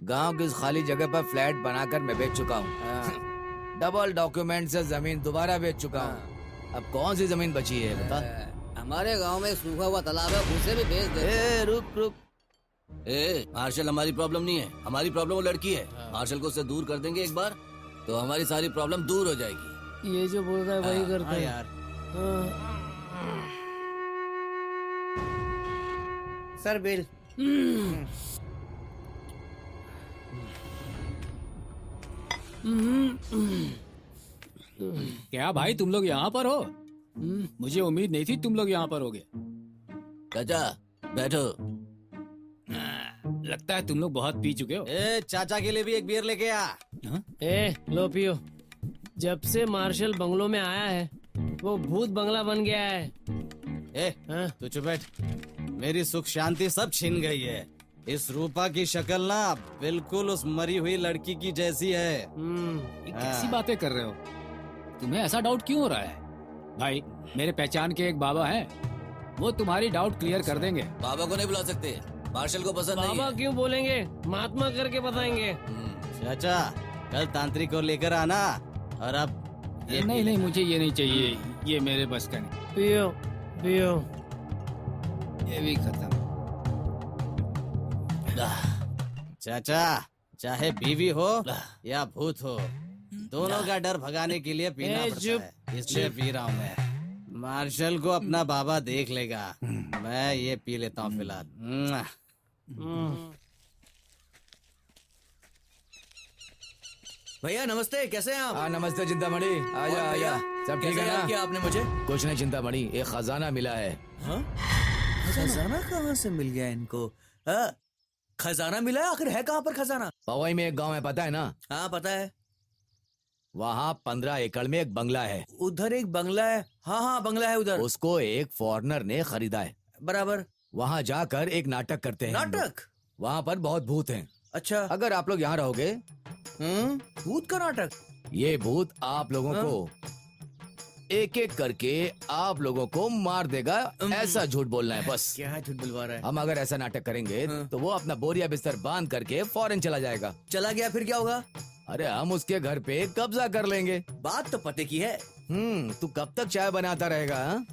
गांव की इस खाली जगह पर फ्लैट बनाकर मैं बेच चुका हूँ। डबल डॉक्यूमेंट से जमीन दोबारा बेच चुका हूँ। अब कौन सी जमीन बची है बता? हमारे गांव में सूखा हुआ तालाब है, उसे भी बेच दे। रुक। मार्शल, हमारी प्रॉब्लम नहीं है, हमारी प्रॉब्लम वो लड़की है। मार्शल को उससे दूर कर देंगे एक बार तो हमारी सारी प्रॉब्लम दूर हो जाएगी। ये जो बोल रहा है वही करते हैं यार। Sir bill. क्या भाई तुम लोग यहाँ पर हो? मुझे उम्मीद नहीं थी तुम लोग यहाँ पर होगे। चाचा बैठो। लगता है तुम लोग बहुत पी चुके हो। चाचा के लिए भी एक बियर लेके आ। लो पियो। जब से मार्शल बंगलों में आया है वो भूत बंगला बन गया है। तू चुप बैठ। मेरी सुख शांति सब छिन गई है। इस रूपा की शक्ल ना बिल्कुल उस मरी हुई लड़की की जैसी है। ये कैसी बातें कर रहे हो? तुम्हें ऐसा डाउट क्यों हो रहा है? भाई, मेरे पहचान के एक बाबा हैं, वो तुम्हारी डाउट क्लियर कर देंगे। बाबा को नहीं बुला सकते, मार्शल को पसंद नहीं है। बाबा क्यों बोलेंगे, महात्मा करके बताएंगे। चाचा कल तांत्रिक को लेकर आना। और अब नहीं, मुझे ये नहीं चाहिए, ये मेरे बस का नहीं। पियो। ये भी खत्म। चाचा चाहे बीवी हो या भूत हो, दोनों का डर भगाने के लिए पीना पड़ता है, इसलिए पी रहा हूँ मैं। मार्शल को अपना बाबा देख लेगा, मैं ये पी लेता हूँ फिलहाल। भैया नमस्ते, कैसे हैं आप? हाँ नमस्ते चिंतामणि, आजा आजा। सब ठीक है ना? क्या आपने मुझे? कुछ नहीं चिंतामणि, एक खजाना मिला है। हाँ? खजाना कहाँ से मिल गया इनको? खजाना मिला है? आखिर है कहाँ पर खजाना? पवई में एक गांव है, पता है ना? हाँ पता है। वहाँ 15 एकड़ में एक बंगला है। उधर एक बंगला है? हाँ हाँ बंगला है उधर। उसको एक फॉरेनर ने खरीदा है। बराबर। वहाँ जाकर एक नाटक करते हैं। नाटक? वहाँ पर बहुत भूत हैं। अच्छा। अगर आप लोग यहाँ रहोगे। भूत का नाटक? ये भूत आप लोगों को एक एक करके आप लोगों को मार देगा, ऐसा झूठ बोलना है बस। क्या झूठ बुलवा रहा है? हम अगर ऐसा नाटक करेंगे तो वो अपना बोरिया बिस्तर बांध करके फॉरेन चला जाएगा। चला गया फिर क्या होगा? अरे हम उसके घर पे कब्जा कर लेंगे। बात तो पते की है। तू कब तक चाय बनाता रहेगा?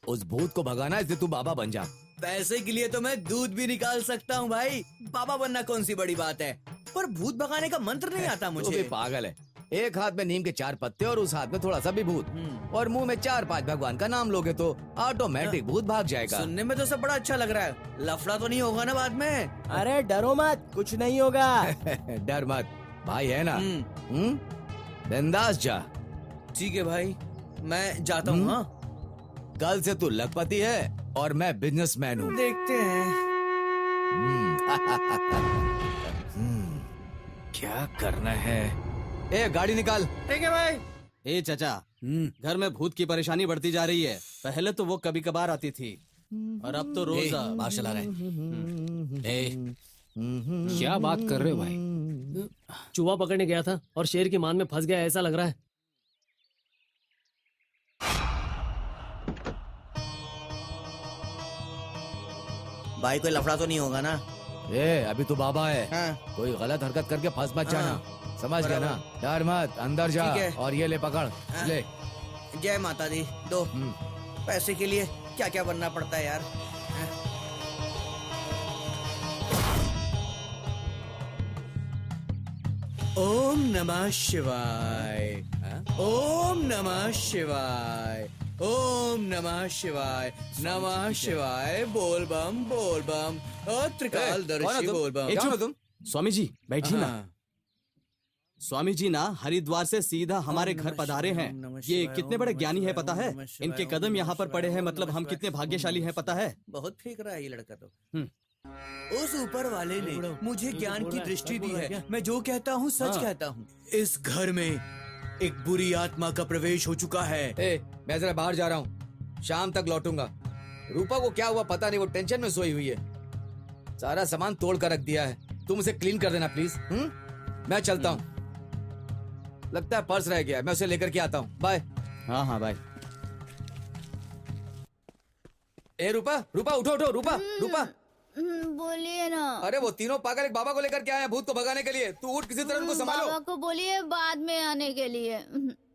उस भूत को भगाना, इसलिए तू बाबा बन जा। पैसे के लिए तो मैं दूध भी निकाल सकता हूँ भाई, बाबा बनना कौन सी बड़ी बात है। पर भूत भगाने का मंत्र नहीं आता मुझे। तू भी पागल है। एक हाथ में नीम के 4 पत्ते और उस हाथ में थोड़ा सा विभूत, और मुंह में 4-5 भगवान का नाम लोगे तो ऑटोमेटिक भूत भाग जाएगा। सुनने में तो सब बड़ा अच्छा लग रहा है। लफड़ा तो नहीं होगा ना बाद में? अरे डरो मत, कुछ नहीं होगा। डर मत, भाई है ना? बिंदास जा। ठीक है भाई, मैं जाता हूँ। हाँ, कल से तू लखपति है और मैं बिजनेसमैन हूँ। देखते हैं। क्या करना है? ए गाड़ी निकाल। ठीक है भाई। ए चाचा, घर में भूत की परेशानी बढ़ती जा रही है। पहले तो वो कभी कभार आती थी और अब तो रोज मार्शल आ रहे हैं। क्या बात कर रहे हो भाई? चूहा पकड़ने गया था और शेर की मान में फंस गया, ऐसा लग रहा है। भाई कोई लफड़ा तो नहीं होगा ना? अभी तो बाबा है। हाँ। कोई गलत हरकत करके फंस मत जाना। समझ गया ना? डर मत, अंदर जा और ये ले पकड़। ले। जय माता दी। दो। पैसे के लिए क्या क्या बनना पड़ता है यार। ओम नमः शिवाय, ओम नमः शिवाय, ओम नमः शिवाय, नमः शिवाय, बोल बम त्रिकालदर्शी बोल बम। तुम स्वामी जी बैठिए ना। स्वामी जी ना हरिद्वार से सीधा हमारे घर पधारे हैं। ये कितने बड़े ज्ञानी है पता है? इनके कदम यहाँ पर पड़े हैं, मतलब हम कितने भाग्यशाली हैं पता है? बहुत फेंक रहा है ये लड़का तो। उस ऊपर वाले ने मुझे ज्ञान की दृष्टि दी है। मैं जो कहता हूँ सच कहता हूँ। इस घर में एक बुरी आत्मा का प्रवेश हो चुका है। मैं जरा बाहर जा रहा हूँ, शाम तक लौटूंगा। रूपा को क्या हुआ पता नहीं, वो टेंशन में सोई हुई है। सारा सामान तोड़ कर रख दिया है, तुम उसे क्लीन कर देना प्लीज। मैं चलता हूँ। लगता है पर्स रह गया, मैं उसे लेकर के आता हूँ। बाय। हाँ हाँ बाय। रूपा रूपा उठो उठो। रूपा रूपा बोलिए ना। अरे वो तीनों पागल एक बाबा को लेकर के आए हैं भूत को भगाने के लिए। तू उठ, किसी तरह उनको संभालो। बाबा को बोलिए बाद में आने के लिए।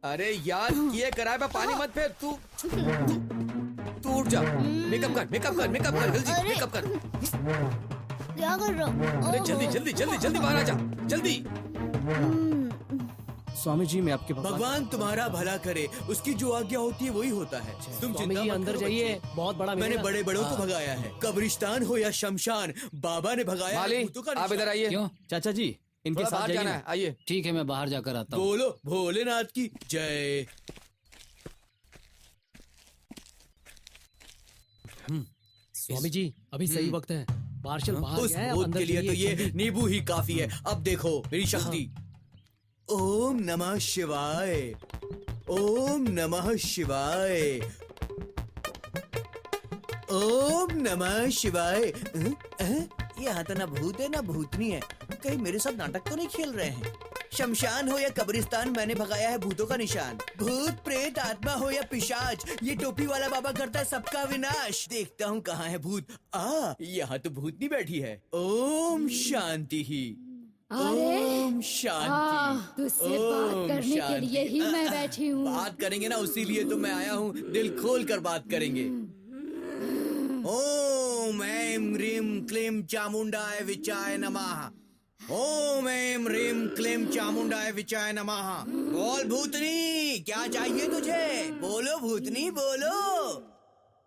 अरे यार किए कराए पे पानी मत फेर। तू उठ जा। मेकअप कर जल्दी मेकअप कर। क्या कर रहा हूँ? अरे जल्दी बाहर आ जा, जल्दी। स्वामी जी मैं आपके भगवान तुम्हारा भला करे, उसकी जो आज्ञा होती है वही होता है। तुम स्वामी जी अंदर जाइए, बहुत बड़ा मैंने बड़े बड़ों को भगाया है। कब्रिस्तान हो या शमशान, बाबा ने भगाया है। आप इधर आइए। क्यों? चाचा जी इनके साथ जाना है, आइए। ठीक है मैं बाहर जाकर आता हूँ। बोलो भोलेनाथ की जय। स्वामी जी अभी सही वक्त है। मार्शल बाहर उस गया है, भूत अंदर के लिए तो जाइए, ये नींबू ही काफी है। अब देखो मेरी शक्ति। ओम नमः शिवाय, ओम नमः शिवाय, ओम नमः शिवाय। यहाँ तो ना भूत है ना भूतनी है। कहीं मेरे साथ नाटक तो नहीं खेल रहे हैं? शमशान हो या कब्रिस्तान, मैंने भगाया है भूतों का निशान। भूत प्रेत आत्मा हो या पिशाच, ये टोपी वाला बाबा करता है सबका विनाश। देखता हूँ कहाँ है भूत। यहाँ तो भूतनी बैठी है। ओम शांति ही, ओम शांति। तुझसे बात करने के लिए ही मैं बैठी हूँ। बात करेंगे ना, उसी लिए तो मैं आया हूँ। दिल खोल कर बात करेंगे। ओम ऐं ह्रीं क्लीं चामुंडाय विचाय नमः। ओम ऐं ह्रीं क्लीं चामुंडाय विचाय नमः। बोल भूतनी, क्या चाहिए तुझे? बोलो भूतनी, बोलो।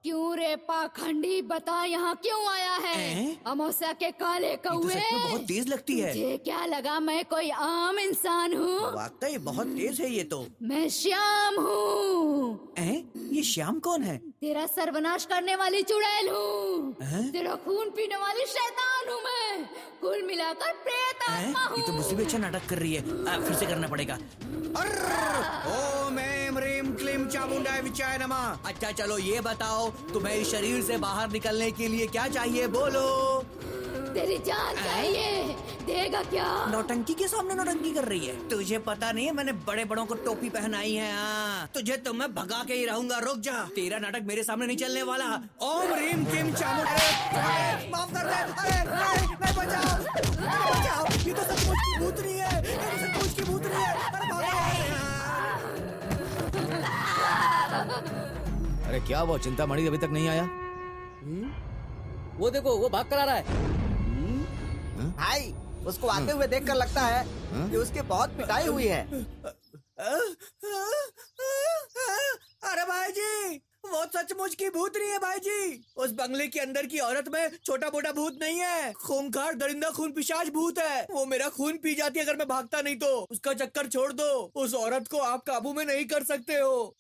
क्यों रे पाखंडी, बता यहाँ क्यों आया है? अमावस्या के काले कौवे। बहुत तेज लगती है। तुझे क्या लगा मैं कोई आम इंसान हूँ? वाकई बहुत तेज है ये तो। मैं श्याम हूँ। ये श्याम कौन है? तेरा सर्वनाश करने वाली चुड़ैल हूँ। तेरा खून पीने वाली शैतान हूँ मैं। कुल मिलाकर प्रेत आत्मा हूँ। ये तो मुझसे भी अच्छा नाटक कर रही है। फिर से करना पड़ेगा। ओम ऐं ह्रीं क्लीं चामुंडाय विचाय नमः। अच्छा चलो ये बताओ, तुम्हें इस शरीर से बाहर निकलने के लिए क्या चाहिए? बोलो। तेरी जान चाहिए, देगा क्या? नौटंकी के सामने नौटंकी कर रही है। तुझे पता नहीं है मैंने बड़े बड़ों को टोपी पहनाई है। तुझे तो मैं भगा के ही रहूंगा। रुक जा, तेरा नाटक मेरे सामने नहीं चलने वाला। ओम ह्रीं क्लीं चामुंडाय। माफ कर दे। अरे बचाओ, बचाओ। ये तो सचमुच की भूतनी है। ये तो सचमुच की भूतनी है। अरे क्या वो चिंतामणि अभी तक नहीं आया? वो देखो, वो भाग कर आ रहा है। भाई, उसको आते हुए देखकर लगता है कि उसकी बहुत पिटाई हुई है। अरे भाई जी, वो सचमुच की भूतनी है भाई जी। उस बंगले के अंदर की औरत में छोटा मोटा भूत नहीं है। खूंखार दरिंदा खून पिशाच भूत है। वो मेरा खून पी जाती है अगर मैं भागता नहीं तो। उसका चक्कर छोड़ दो। उस औरत को आप काबू में नहीं कर सकते हो।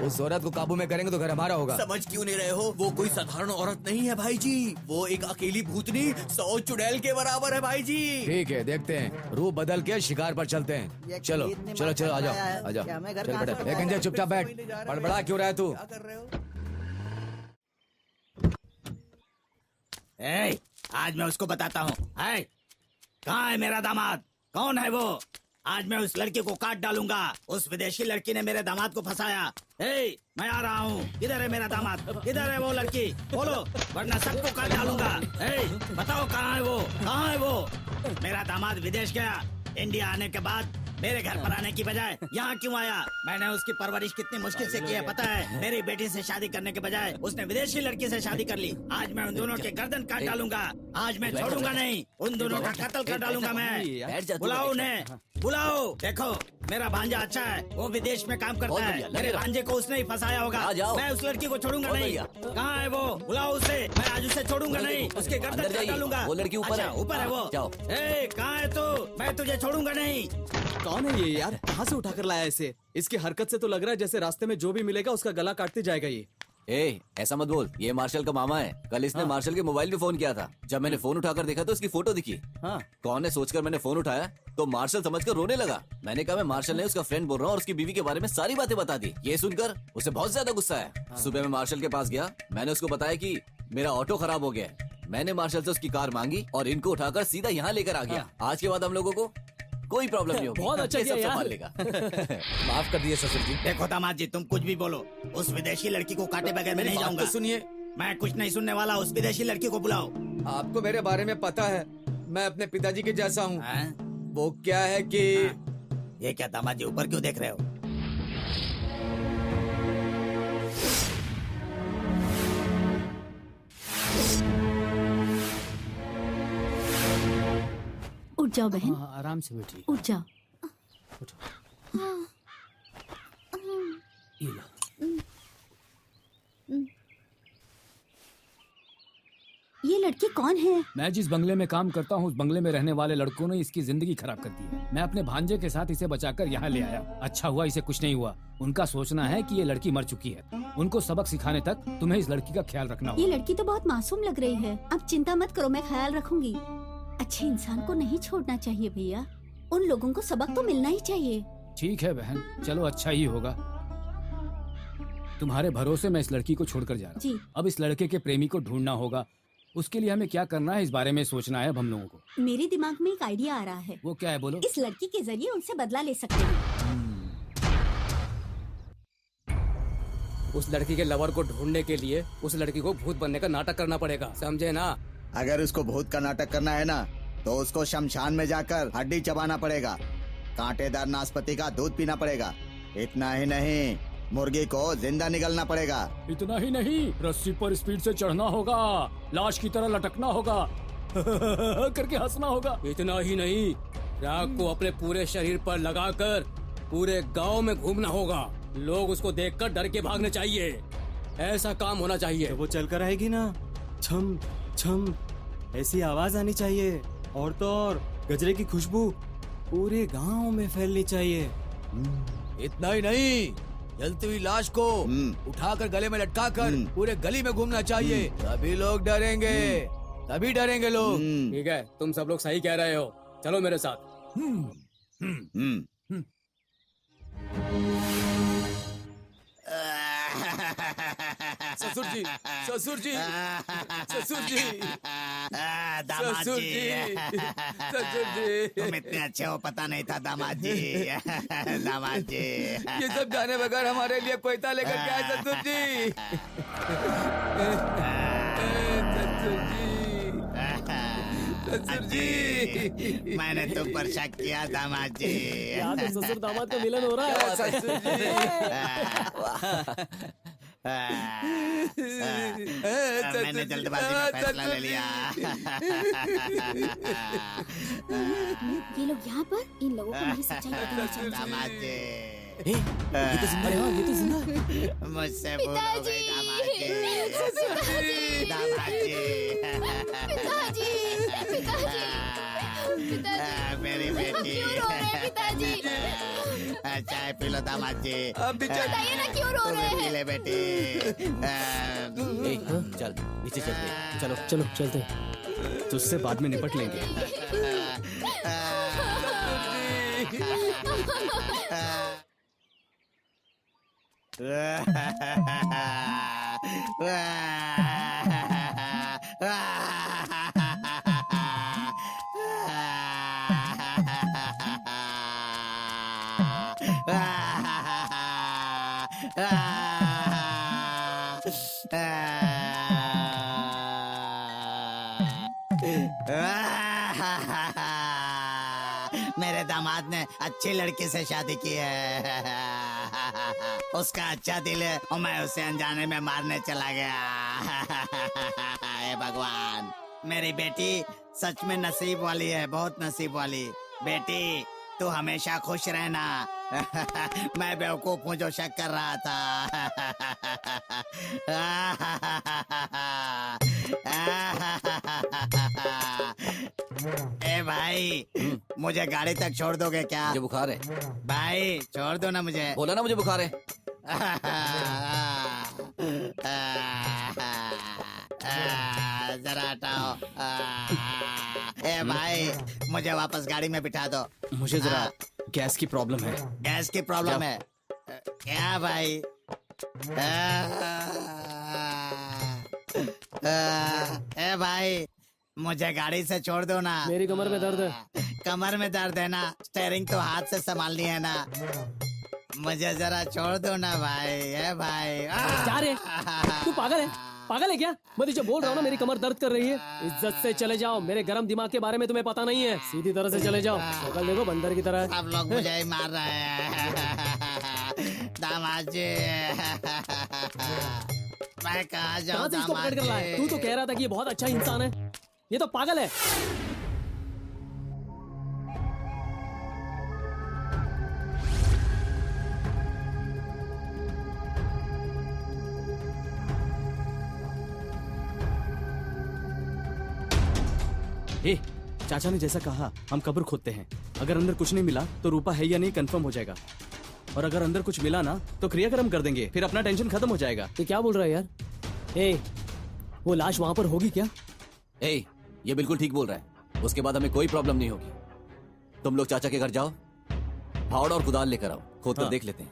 उस औरत को काबू में करेंगे तो घर हमारा होगा। समझ क्यों नहीं रहे हो? वो कोई साधारण औरत नहीं है भाई जी। वो एक अकेली भूतनी 100 चुड़ैल के बराबर है भाई जी। ठीक है, देखते हैं। रूप बदल के शिकार पर चलते हैं। चलो चलो चलो, आ जाओ आ जाओ। चल बेटा, लेकिन चुपचाप बैठ। बड़बड़ा क्यों रहा है तू? आज मैं उसको बताता हूँ। कहाँ है मेरा दामाद? कौन है वो? आज मैं उस लड़की को काट डालूंगा। उस विदेशी लड़की ने मेरे दामाद को फंसाया। मैं आ रहा हूँ। किधर है मेरा दामाद? किधर है वो लड़की? बोलो, वरना सबको काट डालूंगा। बताओ कहाँ है वो? कहाँ है वो? मेरा दामाद विदेश गया। इंडिया आने के बाद मेरे घर पर आने की बजाय यहाँ क्यों आया? मैंने उसकी परवरिश कितनी मुश्किल से की है पता है? मेरी बेटी से शादी करने के बजाय उसने विदेशी लड़की से शादी कर ली। आज मैं उन दोनों के गर्दन काट डालूंगा। आज मैं छोड़ूंगा नहीं। उन दोनों का कत्ल कर डालूंगा मैं। बुलाओ उन्हें, बुलाओ। देखो, मेरा भांजा अच्छा है। वो विदेश में काम करता है। मेरे भांजे को उसने ही फंसाया होगा। मैं उस लड़की को छोड़ूंगा नहीं। कहाँ है वो? बुलाओ उसे। मैं आज उसे छोड़ूंगा नहीं। उसके गर्दन काट डालूंगा। वो लड़की ऊपर है। ऊपर है वो। कहाँ है तू? मैं तुझे छोड़ूंगा नहीं। कौन है ये यार? कहाँ से उठा कर लाया इसे? इसकी हरकत से तो लग रहा है जैसे रास्ते में जो भी मिलेगा उसका गला काटते जाएगा ये। ऐसा मत बोल, ये मार्शल का मामा है। कल इसने मार्शल के मोबाइल पे फोन किया था। जब मैंने फोन उठाकर देखा तो इसकी फोटो दिखी। कौन है सोचकर मैंने फोन उठाया तो मार्शल समझकर रोने लगा। मैंने कहा मैं मार्शल नहीं, उसका फ्रेंड बोल रहा हूँ, और उसकी बीवी के बारे में सारी बातें बता दी। ये सुनकर उसे बहुत ज्यादा गुस्सा है। सुबह मैं मार्शल के पास गया। मैंने उसको बताया कि मेरा ऑटो खराब हो गया है। मैंने मार्शल से उसकी कार मांगी और इनको उठाकर सीधा यहाँ लेकर आ गया। आज के बाद हम लोगों को कोई प्रॉब्लम नहीं होगी। बहुत अच्छा किया यार। संभाल लेगा। माफ कर दिए ससुर जी। देखो दामाद जी, तुम कुछ भी बोलो, उस विदेशी लड़की को काटे बगैर मैं नहीं जाऊंगा। सुनिए, मैं कुछ नहीं सुनने वाला। उस विदेशी लड़की को बुलाओ। आपको मेरे बारे में पता है, मैं अपने पिताजी के जैसा हूँ। वो क्या है कि ये क्या दामाद जी ऊपर क्यों देख रहे हो? उठ जाओ बहन। आराम से बैठिए। उठ जाओ। ये लड़की कौन है? मैं जिस बंगले में काम करता हूँ उस बंगले में रहने वाले लड़कों ने इसकी जिंदगी खराब कर दी है। मैं अपने भांजे के साथ इसे बचाकर यहाँ ले आया। अच्छा हुआ इसे कुछ नहीं हुआ। उनका सोचना है कि ये लड़की मर चुकी है। उनको सबक सिखाने तक तुम्हें इस लड़की का ख्याल रखना होगा। ये लड़की तो बहुत मासूम लग रही है। अब चिंता मत करो, मैं ख्याल रखूंगी। अच्छे इंसान को नहीं छोड़ना चाहिए भैया। उन लोगों को सबक तो मिलना ही चाहिए। ठीक है बहन, चलो अच्छा ही होगा। तुम्हारे भरोसे मैं इस लड़की को छोड़कर जा रहा हूँ। अब इस लड़के के प्रेमी को ढूंढना होगा। उसके लिए हमें क्या करना है इस बारे में सोचना है अब हम लोगों को। मेरे दिमाग में एक आइडिया आ रहा है। वो क्या है बोलो? इस लड़की के जरिए उनसे बदला ले सकते हैं। उस लड़की के लवर को ढूंढने के लिए उस लड़की को भूत बनने का नाटक करना पड़ेगा, समझे ना? अगर उसको भूत का नाटक करना है ना तो उसको शमशान में जाकर हड्डी चबाना पड़ेगा, कांटेदार नाशपाती का दूध पीना पड़ेगा। इतना ही नहीं, मुर्गी को जिंदा निगलना पड़ेगा। इतना ही नहीं, रस्सी पर स्पीड से चढ़ना होगा, लाश की तरह लटकना होगा, करके हंसना होगा। इतना ही नहीं, राग को अपने पूरे शरीर पर लगाकर पूरे गांव में घूमना होगा। लोग उसको देखकर डर के भागने चाहिए। ऐसा काम होना चाहिए। तो वो चलकर आएगी ना, छम छम ऐसी आवाज आनी चाहिए, और तो और गजरे की खुशबू पूरे गांव में फैलनी चाहिए। इतना ही नहीं, जलती हुई लाश को उठाकर गले में लटकाकर पूरे गली में घूमना चाहिए। तभी लोग डरेंगे, तभी डरेंगे लोग। ठीक है, तुम सब लोग सही कह रहे हो, चलो मेरे साथ। ससुर जी, ससुर जी, ससुर जी, दामाद ससुर जी, जी, ससुर जी। तुम इतने अच्छे हो पता नहीं था दामाद जी। दामाद जी, ये सब जाने बगैर हमारे लिए कोयता लेकर के आए ससुर जी। ससुर जी, मैंने तुम पर शक किया दामाद जी। यहाँ तो ससुर दामाद का मिलन हो रहा है। ससुर जी। मैंने जल्दबाजी में फैसला ले लिया। ये लोग यहाँ पर, इन लोगों को मेरी सच्चाई बताना चाहिए। दामाद जी, ये तो जिंदा है, ये तो जिंदा है। मुझसे भूल हो गई दामाद जी। दामाद जी, मेरी बेटी। पिताजी, चाय पी लो दामाद जी। अब भी बताइए ना क्यों रो रहे पी हैं? ले बेटी। चल नीचे चलते, चलो चलो चलते हैं। तुझसे बाद में निपट लेंगे। मेरे दामाद ने अच्छी लड़की से शादी की है। उसका अच्छा दिल है और मैं उसे अनजाने में मारने चला गया। हे भगवान, मेरी बेटी सच में नसीब वाली है, बहुत नसीब वाली। बेटी तू हमेशा खुश रहना। मैं बेवकूफ हूँ जो शक कर रहा था। ए भाई, मुझे गाड़ी तक छोड़ दोगे क्या? मुझे बुखार है भाई, छोड़ दो ना मुझे। बोला ना मुझे बुखार है। जरा हटाओ। ए भाई, मुझे वापस गाड़ी में बिठा दो। मुझे जरा गैस की प्रॉब्लम है। गैस की प्रॉब्लम है क्या भाई? ए भाई, मुझे गाड़ी से छोड़ दो ना। मेरी कमर में दर्द है। कमर में दर्द है ना, स्टेयरिंग तो हाथ से संभालनी है ना। मुझे जरा छोड़ दो ना भाई। है भाई। जा रे, तू पागल है? पागल है क्या? मैं तुझे बोल रहा हूँ ना, मेरी कमर दर्द कर रही है। इज्जत से चले जाओ, मेरे गरम दिमाग के बारे में तुम्हें पता नहीं है। सीधी तरह से चले जाओ। शक्ल देखो बंदर की तरह। सब लोग मुझे ही मार रहे हैं। दामाद जी, मैं कहाँ जाऊँ? कहाँ से इसको पकड़ कर लाया? तू तो कह रहा था कि ये बहुत अच्छा इंसान है, ये तो पागल है। ए, चाचा ने जैसा कहा हम कब्र खोदते हैं। अगर अंदर कुछ नहीं मिला तो रूपा है या नहीं कंफर्म हो जाएगा, और अगर अंदर कुछ मिला ना तो क्रियाक्रम कर देंगे, फिर अपना टेंशन खत्म हो जाएगा। ये क्या बोल रहा है यार? ए, वो लाश वहाँ पर होगी क्या? ए, ये बिल्कुल ठीक बोल रहा है। उसके बाद हमें कोई प्रॉब्लम नहीं होगी। तुम लोग चाचा के घर जाओ, फावड़ा और कुदाल लेकर आओ, खोद कर देख लेते हैं।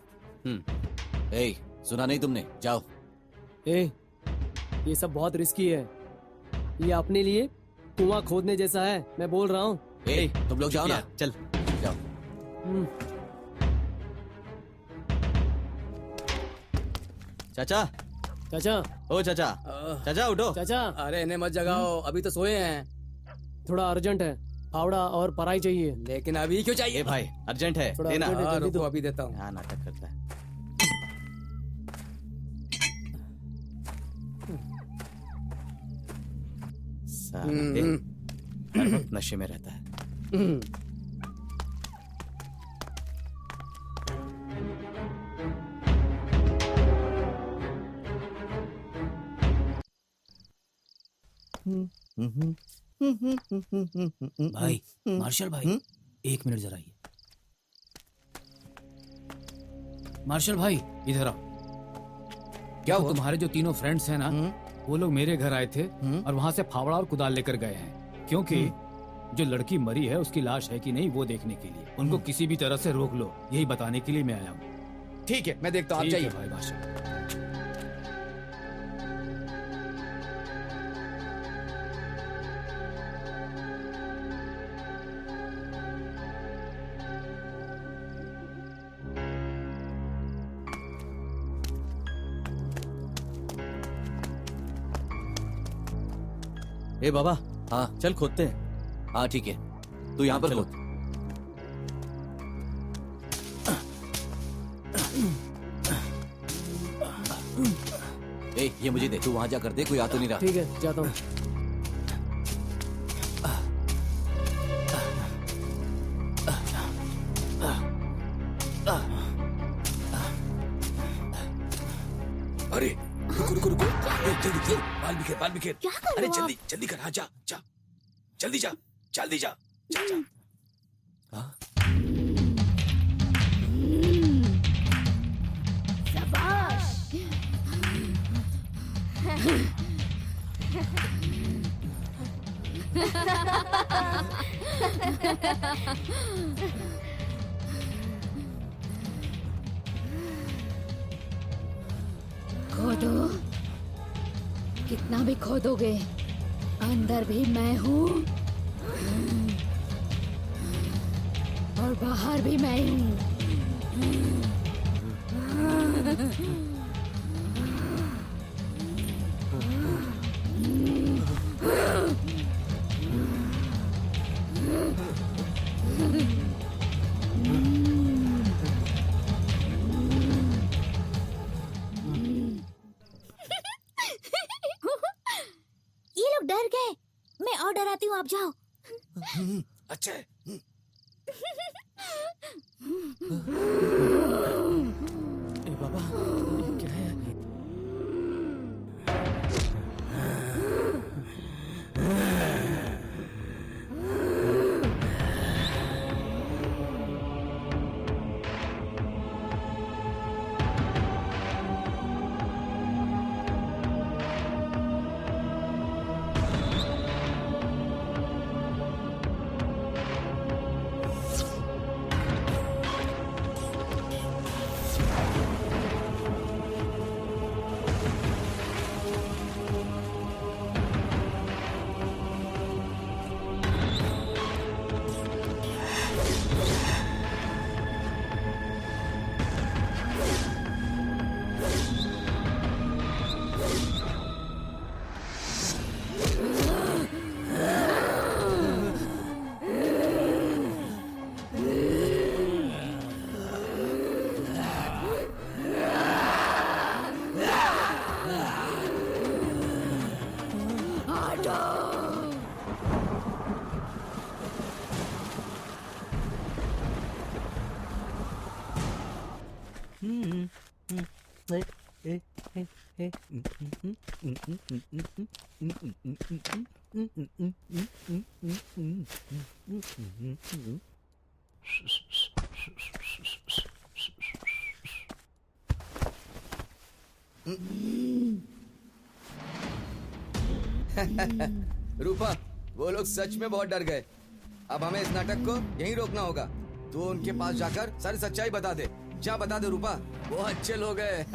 ए, सुना नहीं तुमने? जाओ। ए, ये सब बहुत रिस्की है। ये अपने लिए कुआं खोदने जैसा है, मैं बोल रहा हूँ। ए, तुम लोग जाओ ना। चल जाओ। चाचा, चाचा, ओ चाचा, चाचा उठो। चाचा, अरे इन्हें मत जगाओ, अभी तो सोए हैं। थोड़ा अर्जेंट है, फावड़ा और पराई चाहिए। लेकिन अभी क्यों चाहिए? ए भाई, अर्जेंट है, थोड़ा देना। urgent है, जल्दी रुको, दो। अभी देता हूँ। हाँ, नाटक करता है। साला, हर वक्त नशे में रहता है। भाई मार्शल भाई, एक मिनट जरा आइए। मार्शल भाई इधर आओ। क्या हुआ? तुम्हारे जो तीनों फ्रेंड्स हैं ना, वो लोग मेरे घर आए थे और वहाँ से फावड़ा और कुदाल लेकर गए हैं, क्योंकि जो लड़की मरी है उसकी लाश है कि नहीं वो देखने के लिए। उनको किसी भी तरह से रोक लो, यही बताने के लिए मैं आया हूँ। ठीक है, मैं देखता हूँ, आप जाइए। भाई मार्शल। ए बाबा, हाँ चल खोदते हैं। हाँ ठीक है, तू यहाँ पर चलो। खोद। ए, ये मुझे दे, तू वहाँ जा कर दे, कोई आ तो नहीं रहा। ठीक है, जाता हूँ। अरे रुको रुको रुको, जल्दी जल्दी, बाल बिखेर। क्या कर अरे रहे हो जल्दी जल्दी कर, हाँ जा जा, जल्दी जा, जल्दी जा, जा जा। खोदो, कितना भी खोदोगे, अंदर भी मैं हूँ और बाहर भी मैं हूँ। ये लोग डर गए, मैं और डराती हूँ, आप जाओ। अच्छा है। ए बाबा, ये क्या है? रूपा, वो लोग सच में बहुत डर गए। अब हमें इस नाटक को यहीं रोकना होगा। तू उनके पास जाकर सारी सच्चाई बता दे। क्या बता दे रूपा, वो अच्छे लोग हैं।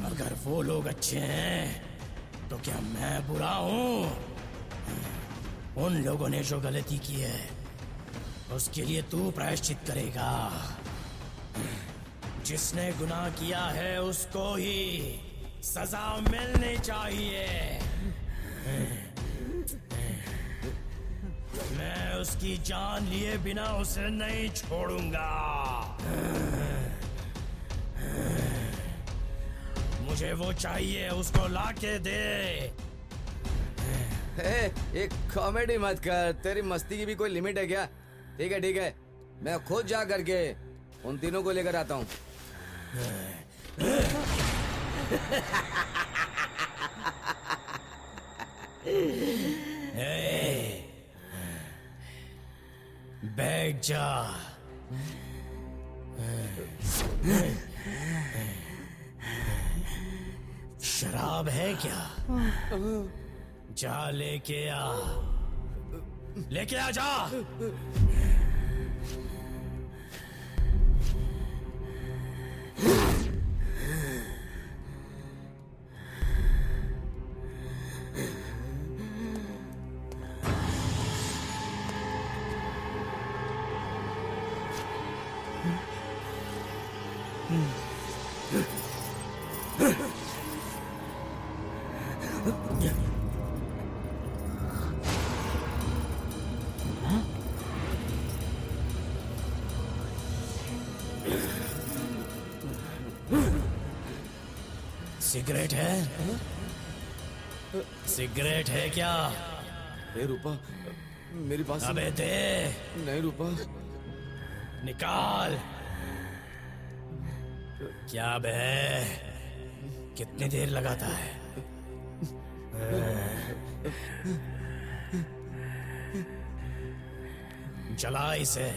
अगर वो लोग अच्छे हैं तो क्या मैं बुरा हूँ? उन लोगों ने जो गलती की है उसके लिए तू प्रायश्चित करेगा। जिसने गुनाह किया है उसको ही सजा मिलनी चाहिए। मैं उसकी जान लिए बिना उसे नहीं छोड़ूंगा। मुझे वो चाहिए, उसको लाके दे। एक कॉमेडी मत कर, तेरी मस्ती की भी कोई लिमिट है क्या? ठीक है, मैं खुद जा करके उन तीनों को लेकर आता हूँ। बैठ जा। शराब है क्या? जा लेके आ जा। सिगरेट है? सिगरेट है क्या? ए रूपा, मेरी बात सुन। अबे दे। नहीं रूपा। निकाल। क्या बे, कितनी देर लगाता है? जला इसे।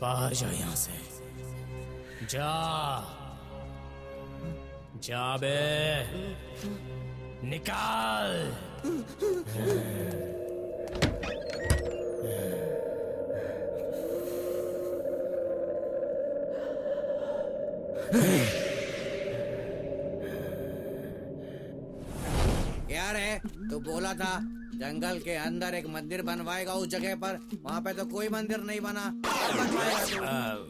बाहर जा यहाँ से। जा बे, निकाल। यार है तो बोला था जंगल के अंदर एक मंदिर बनवाएगा उस जगह पर, वहाँ पे तो कोई मंदिर नहीं बना।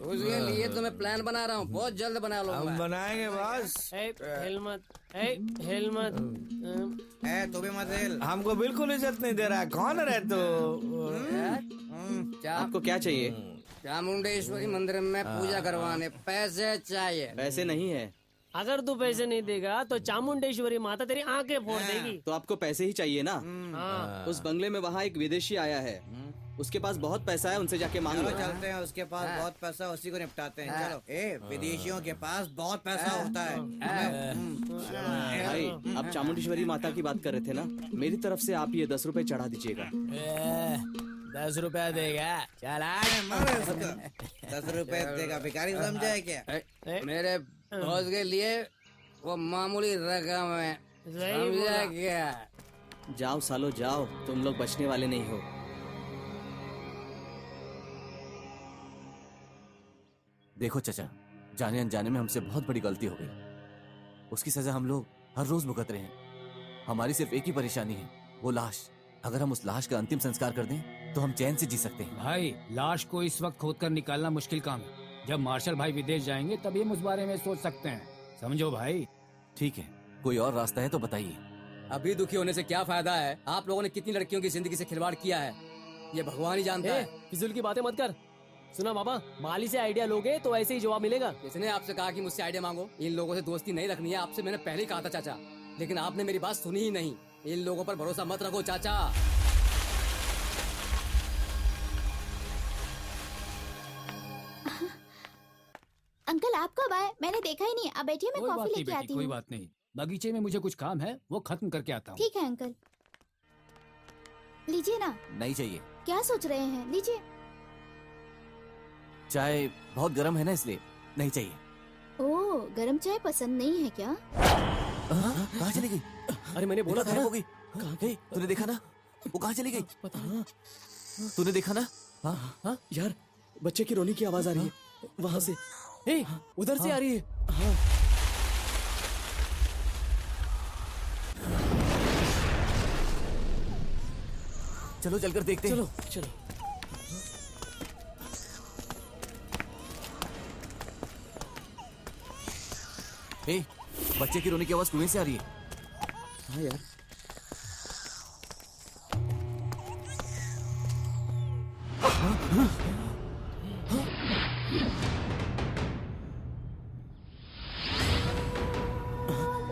उसके लिए तो मैं प्लान बना रहा हूँ, बहुत जल्द बना लूंगा। हम बनाएंगे बॉस। हिल मत। तू भी मत हिल। हमको बिल्कुल इज्जत नहीं दे रहा। कौन है तू? आपको क्या चाहिए? चामुंडेश्वरी मंदिर में पूजा करवाने पैसे चाहिए। पैसे नहीं है। अगर तू पैसे नहीं देगा तो चामुंडेश्वरी माता तेरी आंखें फोड़ देगी। तो आपको पैसे ही चाहिए ना? हाँ। उस बंगले में वहाँ एक विदेशी आया है, उसके पास बहुत पैसा है, उनसे जाके मांग लो। चलते हैं, उसके पास बहुत पैसा, उसी को निपटाते हैं। चलो। विदेशियों के पास बहुत पैसा होता है। भाई, आप चामुंडेश्वरी माता की बात कर रहे थे ना, मेरी तरफ से आप ये 10 रुपए चढ़ा दीजिएगा। 10 रुपया देगा? चला 10 रुपए देगा, भिखारी समझा है क्या? मेरे बॉस के लिए वो मामूली रकम है, समझा क्या? जाओ सालो जाओ, तुम लोग बचने वाले नहीं हो। देखो चचा, जाने अनजाने में हमसे बहुत बड़ी गलती हो गई। उसकी सजा हम लोग हर रोज भुगत रहे हैं। हमारी सिर्फ एक ही परेशानी है, वो लाश। अगर हम उस लाश का अंतिम संस्कार कर दें तो हम चैन से जी सकते हैं। भाई, लाश को इस वक्त खोद कर निकालना मुश्किल काम है। जब मार्शल भाई विदेश जाएंगे तभी हम उस बारे में सोच सकते हैं, समझो भाई। ठीक है, कोई और रास्ता है तो बताइए। अभी दुखी होने से क्या फायदा है? आप लोगों ने कितनी लड़कियों की जिंदगी से खिलवाड़ किया है, ये भगवान ही जानता है। फिजूल की बातें मत कर। सुना बाबा, माली से आइडिया लोगे तो ऐसे ही जवाब मिलेगा। इसने आपसे कहा कि मुझसे आइडिया मांगो। इन लोगों से दोस्ती नहीं रखनी है, आपसे मैंने पहले ही कहा था चाचा, लेकिन आपने मेरी बात सुनी ही नहीं। इन लोगों पर भरोसा मत रखो चाचा। अंकल आप कब आए? मैंने देखा ही नहीं। आप बैठिए, मैं कॉफी लेके आती हूँ। कोई बात नहीं, बगीचे में मुझे कुछ काम है, वो खत्म करके आता हूँ। ठीक है अंकल, लीजिए ना। नहीं चाहिए। क्या सोच रहे हैं, लीजिए। चाय बहुत गर्म है ना, इसलिए नहीं चाहिए। ओह, गरम चाय पसंद नहीं है क्या? कहाँ चली गई? अरे मैंने बोला था ना। हो गई। तूने देखा ना, वो कहाँ चली गई? तूने देखा ना? हाँ यार, बच्चे की रोने की आवाज आ रही है वहाँ से। उधर से आ रही है। चलो चलकर देखते हैं। चलो चलो। ए, बच्चे की रोने की आवाज कुएं से आ रही है। हाँ यार।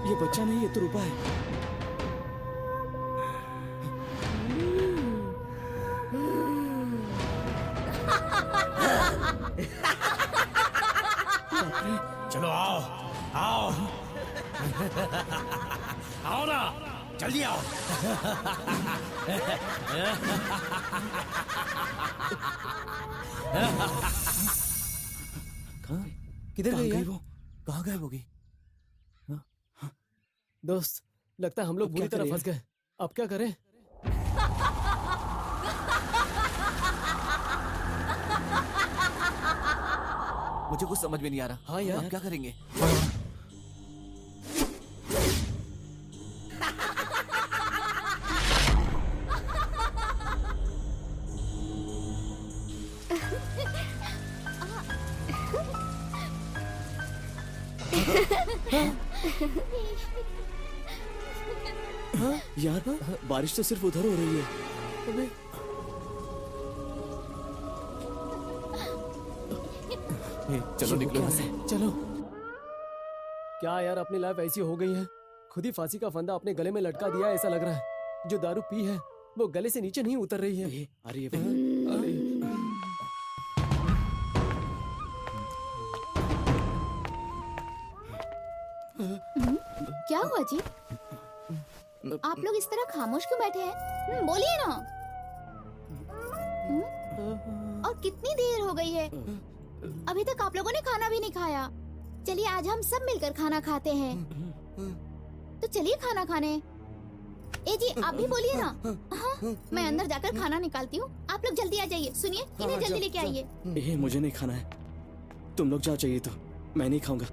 ये बच्चा नहीं, ये तो रूपा है। चलो आओ आओ आओ ना, जल्दी आओ। किधर गई यार? वो कहाँ गायब हो गई? दोस्त, लगता है हम लोग बुरी तरह फंस गए। अब क्या करें? मुझे कुछ समझ में नहीं आ रहा। हाँ यार, अब क्या करेंगे? यार बारिश तो सिर्फ उधर हो रही है। चलो निकलो यहाँ से। चलो। क्या यार, अपनी लाइफ ऐसी हो गई है, खुद ही फांसी का फंदा अपने गले में लटका दिया ऐसा लग रहा है। जो दारू पी है वो गले से नीचे नहीं उतर रही है। अरे अरे क्या हुआ जी? आप लोग इस तरह खामोश क्यों बैठे हैं? बोलिए ना। और कितनी देर हो गई है, अभी तक आप लोगों ने खाना भी नहीं खाया। चलिए आज हम सब मिलकर खाना खाते हैं। तो चलिए खाना खाने। ए जी आप भी बोलिए ना। हाँ, मैं अंदर जाकर खाना निकालती हूँ, आप लोग जल्दी आ जाइए। सुनिए, इन्हें जल्दी लेके आइए। मुझे नहीं खाना है, तुम लोग जाओ, चाहिए तो मैं नहीं खाऊंगा।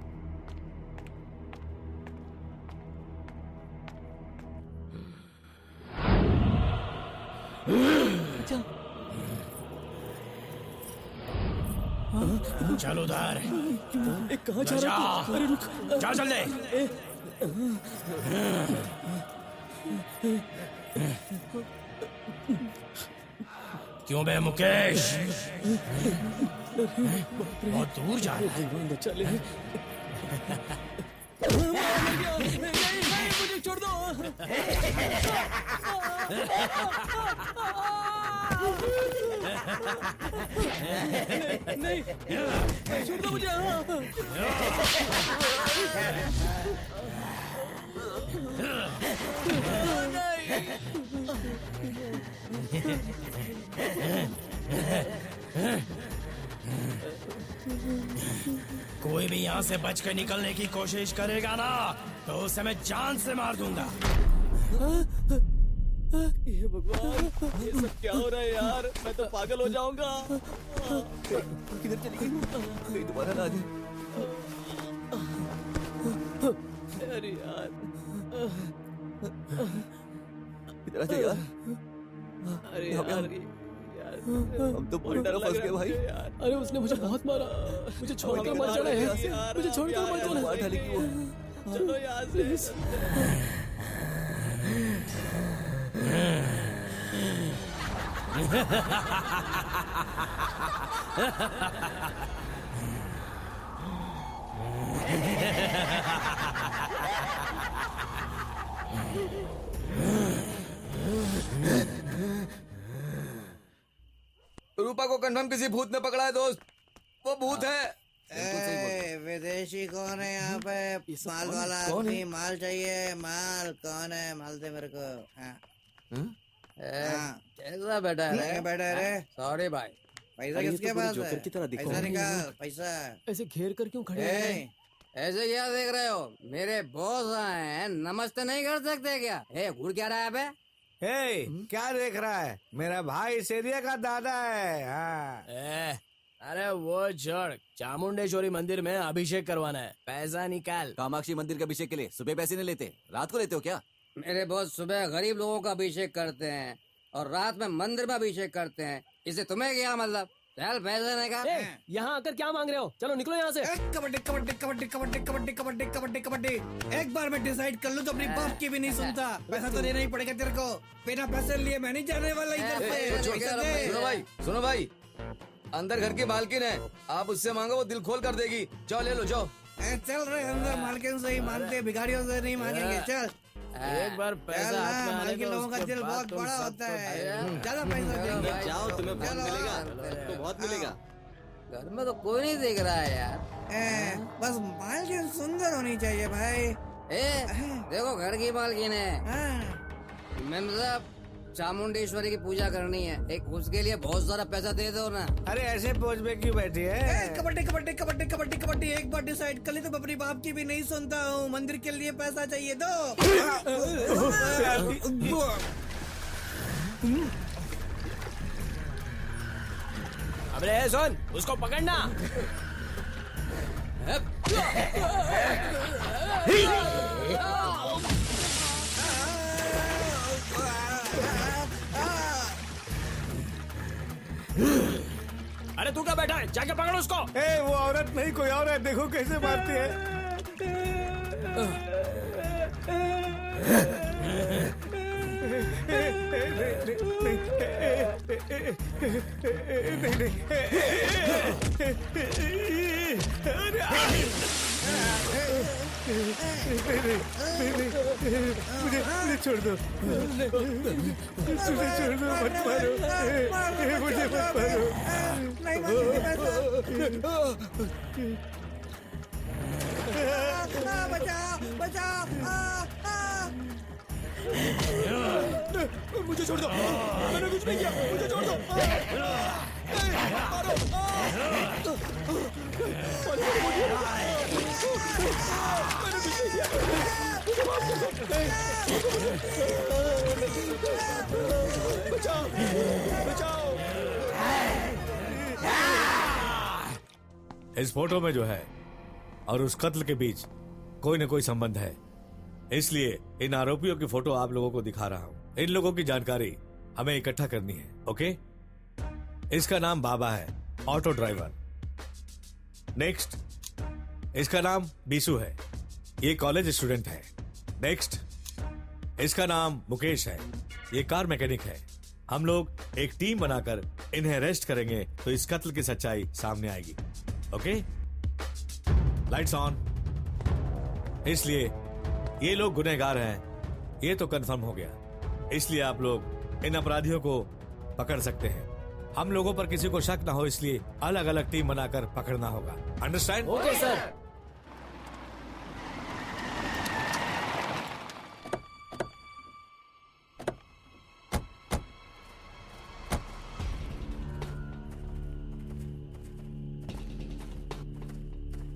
चल उधर। कहाँ जा रहा है? अरे रुक, जा जल्दी। क्यों बे मुकेश, बहुत दूर जा रहा है। चले। मुझे छोड़ दो। नहीं, छोड़ दो मुझे। कोई भी यहाँ से बचकर निकलने की कोशिश करेगा ना तो उसे मैं जान से मार दूंगा। ये भगवान, ये सब क्या हो रहा है यार? मैं तो पागल हो जाऊंगा। किधर चली गई? कहीं दोबारा ना आ जाए। अरे यार, इधर आ जा यार। अरे यार, हम तो पूरी तरह फंस गए भाई। अरे उसने मुझे बहुत मारा, मुझे छोड़कर मर जाना है, मुझे छोड़कर मर जाना है। ढालेगी वो। चलो यहाँ से। रूपा को कंफर्म किसी भूत ने पकड़ा है दोस्त, वो भूत है। विदेशी कौन है यहाँ पे? माल वाला आदमी, माल चाहिए। माल कौन है? माल दे मेरे को। कैसा बैठा है? बैठा है रे? सॉरी भाई, पैसा किसके पास है? की तरह पैसा निकाल, पैसा। ऐसे घेर कर क्यों खड़े हैं? ऐसे क्या देख रहे हो? मेरे बॉस आए हैं, नमस्ते नहीं कर सकते क्या? घूर क्या रहा है बे? क्या देख रहा है? मेरा भाई इस एरिया का दादा है। हाँ। अरे वो छोड़, चामुंडेश्वरी मंदिर में अभिषेक करवाना है, पैसा निकाल। कामाक्षी मंदिर के अभिषेक के लिए सुबह पैसे नहीं लेते, रात को लेते हो क्या? मेरे बॉस सुबह गरीब लोगों का अभिषेक करते हैं और रात में मंदिर में अभिषेक करते हैं। इसे तुम्हें क्या मतलब? चल पैसे निकाल। यहाँ आकर क्या मांग रहे हो? चलो निकलो यहाँ से। कबड्डी कबड्डी कबड्डी कबड्डी कबड्डी कबड्डी कबड्डी कबड्डी। एक बार मैं डिसाइड कर लूँ तो अपनी बाप की भी नहीं सुनता। पैसा तो देना ही पड़ेगा तेरे को। बिना पैसे लिए मैं नहीं जाने वाला इधर से। सुनो भाई, अंदर घर की मालकिन है, आप उससे मांगो, वो दिल खोल कर देगी। जाओ ले लो, जाओ। चल रहे अंदर मालकिन से ही मानते, भिखारियों से नहीं मांगेंगे। चल एक बार पैसा हाथ में आने मालकिन लोगों का दिल बहुत बड़ा होता है। ज्यादा पैसा देंगे। जाओ, तुम्हें बहुत मिलेगा, सबको बहुत मिलेगा। घर में तो कोई नहीं देख रहा है यार। बस मालकिन सुंदर होनी चाहिए भाई। देखो घर की मालकिन है। मैम साहब, चामुंडेश्वरी की पूजा करनी है, एक उसके लिए बहुत सारा पैसा दे दो ना। अरे ऐसे पोज में क्यों बैठी है? कबड्डी कबड्डी कबड्डी कबड्डी कबड्डी। एक बार डिसाइड कर ली तो अपनी बाप की भी नहीं सुनता हूँ। मंदिर के लिए पैसा चाहिए दो। अबे सुन, उसको पकड़ना। अरे तू क्या बैठा है? जाके पकड़ उसको। वो औरत नहीं, कोई और है। देखो कैसे मारती है। मुझे छोड़ दो, मुझे छोड़ दो, मत मारो, मुझे मत मारो। बचाओ बचाओ। मुझे छोड़ दो, मैंने कुछ नहीं किया, मुझे छोड़ दो। बचाओ बचाओ। इस फोटो में जो है और उस कत्ल के बीच कोई न कोई संबंध है, इसलिए इन आरोपियों की फोटो आप लोगों को दिखा रहा हूं। इन लोगों की जानकारी हमें इकट्ठा करनी है। ओके, इसका नाम बाबा है, ऑटो ड्राइवर। नेक्स्ट, इसका नाम बीसू है, ये कॉलेज स्टूडेंट है। नेक्स्ट, इसका नाम मुकेश है, ये कार मैकेनिक है। हम लोग एक टीम बनाकर इन्हें अरेस्ट करेंगे तो इस कत्ल की सच्चाई सामने आएगी। Okay, lights on. इसलिए ये लोग गुनहगार हैं, ये तो कंफर्म हो गया। इसलिए आप लोग इन अपराधियों को पकड़ सकते हैं। हम लोगों पर किसी को शक ना हो, इसलिए अलग अलग टीम बनाकर पकड़ना होगा। अंडरस्टैंड? Okay sir.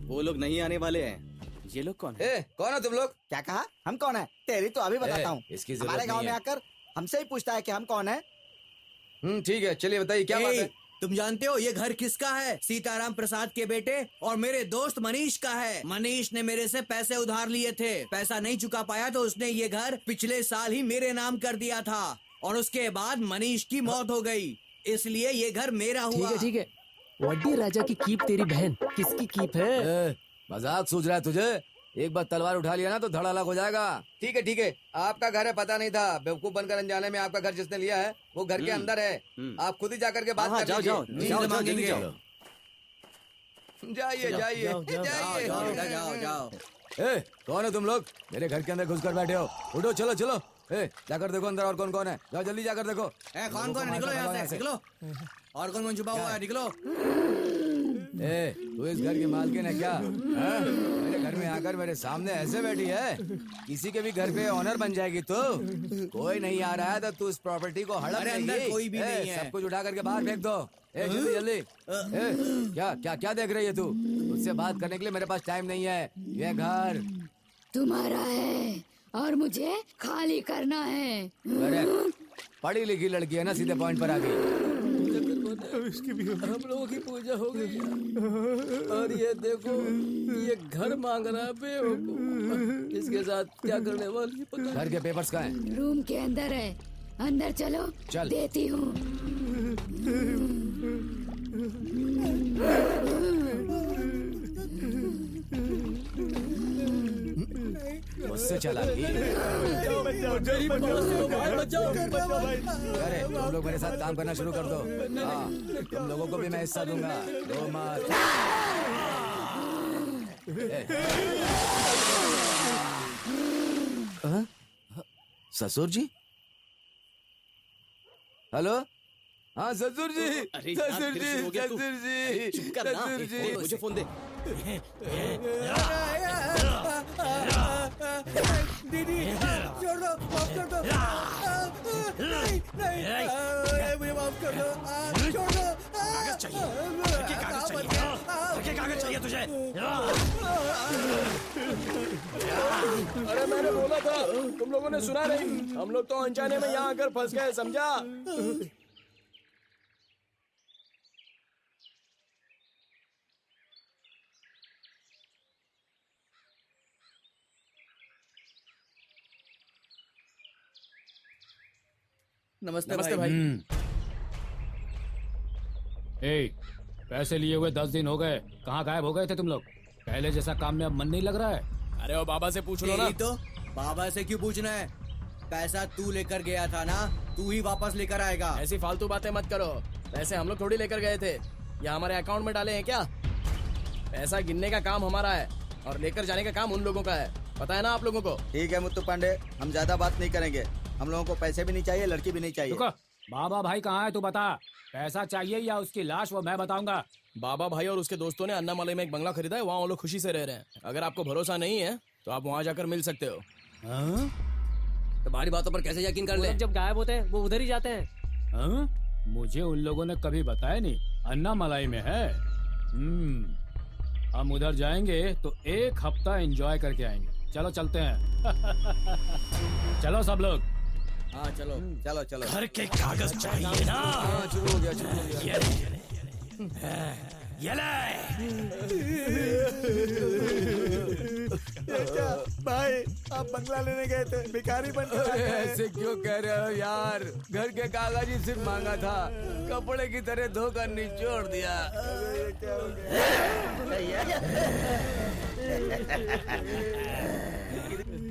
वो लोग नहीं आने वाले हैं। ये लोग कौन है? कौन है तुम लोग? क्या कहा? हम कौन है? तेरी तो अभी बताता हूँ। इसकी जरूरत हमारे गांव नहीं में है। आकर हमसे ही पूछता है कि हम कौन है। ठीक है, चलिए बताइए क्या बात है। तुम जानते हो ये घर किसका है? सीताराम प्रसाद के बेटे और मेरे दोस्त मनीष का है। मनीष ने मेरे से पैसे उधार लिए थे, पैसा नहीं चुका पाया तो उसने ये घर पिछले साल ही मेरे नाम कर दिया था और उसके बाद मनीष की मौत हो गई, इसलिए ये घर मेरा हुआ। ठीक है। वड्डी राजा की कीप तेरी बहन किसकी कीप है? मजाक सूझ रहा है तुझे? एक बार तलवार उठा लिया ना तो धड़ अलग हो जाएगा। ठीक है, आपका घर है, पता नहीं था। बेवकूफ बनकर अनजाने में आपका घर जिसने लिया है वो घर के अंदर है। आप खुद ही जाकर के बात कर लीजिए। जाओ। कौन है तुम लोग? मेरे घर के अंदर घुसकर बैठे हो। उठो, चलो चलो। जाकर देखो अंदर और कौन कौन है। जाओ जल्दी जाकर देखो। कौन कौन है? निकलो यहाँ से, निकलो। और कौन कौन छुपा हुआ है? निकलो। तू इस घर की मालकिन है क्या? मेरे घर में आकर मेरे सामने ऐसे बैठी है? किसी के भी घर पे ऑनर बन जाएगी तो? कोई नहीं आ रहा है तो तू इस प्रॉपर्टी को हड़प लेगी। अंदर कोई भी नहीं है। सब कुछ उठा करके बाहर फेंक दो। जल्दी जल्दी। क्या क्या क्या देख रही है तू? उससे बात करने के लिए मेरे पास टाइम नहीं है। ये घर तुम्हारा है और मुझे खाली करना है। अरे पढ़ी लिखी लड़की है ना, सीधे पॉइंट पर आ गई। हम लोगों की पूजा हो गई और ये देखो ये घर मांग रहा है बेवकूफ। इसके साथ क्या करने वाली? घर के पेपर्स कहाँ हैं? रूम के अंदर है। अंदर चलो, चल। देती हूँ। मुझसे चला अरे तुम लोग मेरे साथ काम करना शुरू कर दो। हाँ, तुम लोगों को भी मैं हिस्सा दूंगा। रो मत। ससुर जी, हेलो। हाँ ससुर जी, ससुर जी, ससुर जी, चुप कर ना, ससुर जी, मुझे फोन दे। दीदी छोड़ दो, माफ कर दो। नहीं नहीं, मुझे माफ कर दो, छोड़ दो। कागज चाहिए, कागज चाहिए तुझे। अरे मैंने बोला था, तुम लोगों ने सुना नहीं। हम लोग तो अनजाने में यहाँ आकर फंस गए, समझा? नमस्ते भाई। ए, पैसे लिए हुए 10 दिन हो गए, कहाँ गायब हो गए थे तुम लोग? पहले जैसा काम में अब मन नहीं लग रहा है? अरे वो बाबा से पूछ लो ना। तो बाबा से क्यों पूछना है? पैसा तू लेकर गया था ना, तू ही वापस लेकर आएगा। ऐसी फालतू बातें मत करो। पैसे हम लोग थोड़ी लेकर गए थे, या हमारे अकाउंट में डाले हैं क्या? पैसा गिनने का काम हमारा है और लेकर जाने का काम उन लोगों का है, पता है ना आप लोगों को? ठीक है मुत्तू पांडे, हम ज्यादा बात नहीं करेंगे। हम लोगों को पैसे भी नहीं चाहिए, लड़की भी नहीं चाहिए। बाबा भाई कहाँ है तू बता? पैसा चाहिए या उसकी लाश, वो मैं बताऊंगा। बाबा भाई और उसके दोस्तों ने अन्नामलई में एक बंगला खरीदा है, वहाँ वो लोग खुशी से रह रहे हैं। अगर आपको भरोसा नहीं है तो आप वहाँ जाकर मिल सकते हो। तुम्हारी बातों पर कैसे यकीन कर ले? जब गायब होते हैं वो उधर ही जाते हैं। मुझे उन लोगों ने कभी बताया नहीं अन्नामलई में है। हम उधर जाएंगे तो 1 हफ्ता एंजॉय करके आएंगे। चलो चलते हैं। चलो सब लोग। हाँ चलो चलो चलो। घर के कागज चाहिए ना? शुरू हो गया, शुरू हो गया। ये ले। भाई आप बंगला लेने गए थे, भिखारी बन के ऐसे क्यों कह रहे हो यार? घर के कागज ही सिर्फ मांगा था, कपड़े की तरह धोकर निचोड़ दिया।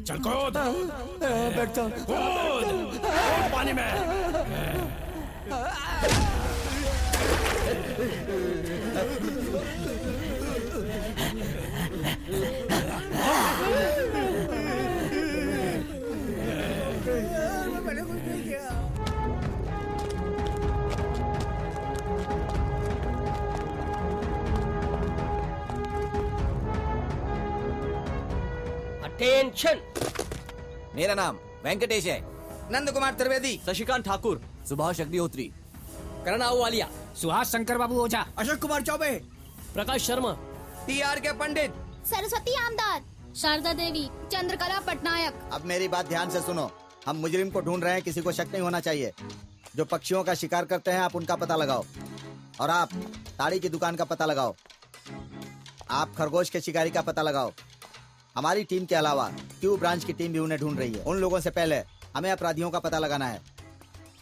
चल कूद। कूद पानी में। मैंने कुछ नहीं किया। अटेंशन। मेरा नाम वेंकटेश है। नंद कुमार त्रिवेदी, शशिकांत ठाकुर, सुभाष अग्निहोत्री, करण आहूवालिया, सुहास शंकर बाबू ओझा, अशोक कुमार चौबे, प्रकाश शर्मा, TR के पंडित, सरस्वती आमदार, शारदा देवी, चंद्रकला पटनायक। अब मेरी बात ध्यान से सुनो। हम मुजरिम को ढूंढ रहे हैं, किसी को शक नहीं होना चाहिए। जो पक्षियों का शिकार करते हैं आप उनका पता लगाओ, और आप ताड़ी की दुकान का पता लगाओ। आप खरगोश के शिकारी का पता लगाओ। हमारी टीम के अलावा क्यू ब्रांच की टीम भी उन्हें ढूंढ रही है। उन लोगों से पहले हमें अपराधियों का पता लगाना है।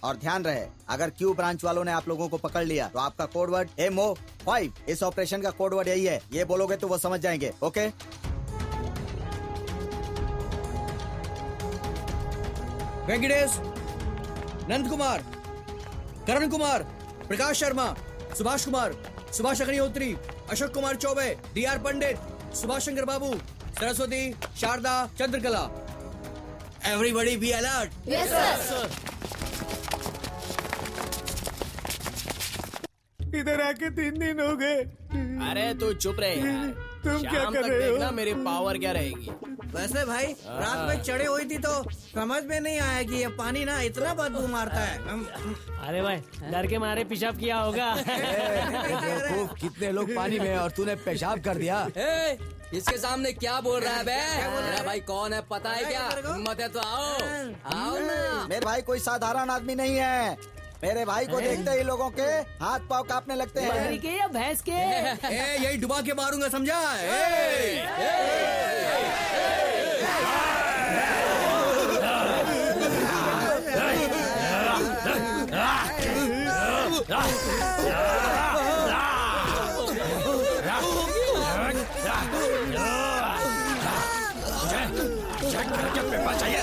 और ध्यान रहे, अगर क्यू ब्रांच वालों ने आप लोगों को पकड़ लिया तो आपका कोड वर्ड MO5। इस ऑपरेशन का कोड वर्ड यही है। ये बोलोगे तो वो समझ जाएंगे। Okay? Venkatesh, Nand Kumar, Karan Kumar, Prakash Sharma, Subhash Kumar, Subhash Agnihotri, Ashok Kumar Chaube, DR Pandit, Subhash Shankar Babu, Saraswati, Sharda, Chandrakala. Everybody be alert. Yes sir. इधर आके 3 दिन हो गए। अरे तू चुप रहे यार। तुम क्या शाम कर तक रहे हो? देखना मेरी पावर क्या रहेगी। वैसे भाई रात में चढ़े हुई थी तो समझ में नहीं आया कि ये पानी ना इतना बदबू मारता है। अरे भाई डर के मारे पेशाब किया होगा। बेवकूफ, कितने लोग पानी में और तूने पेशाब कर दिया। इसके सामने क्या बोल रहा है बे? मेरा भाई कौन है पता है क्या? हिम्मत है तो आओ ना। मेरे भाई कोई साधारण आदमी नहीं है। मेरे भाई को देखते ही लोगों के हाथ पांव कांपने लगते हैं। बकरी के या भैंस के? यही डुबा के मारूंगा, समझा? पेपर चाहिए,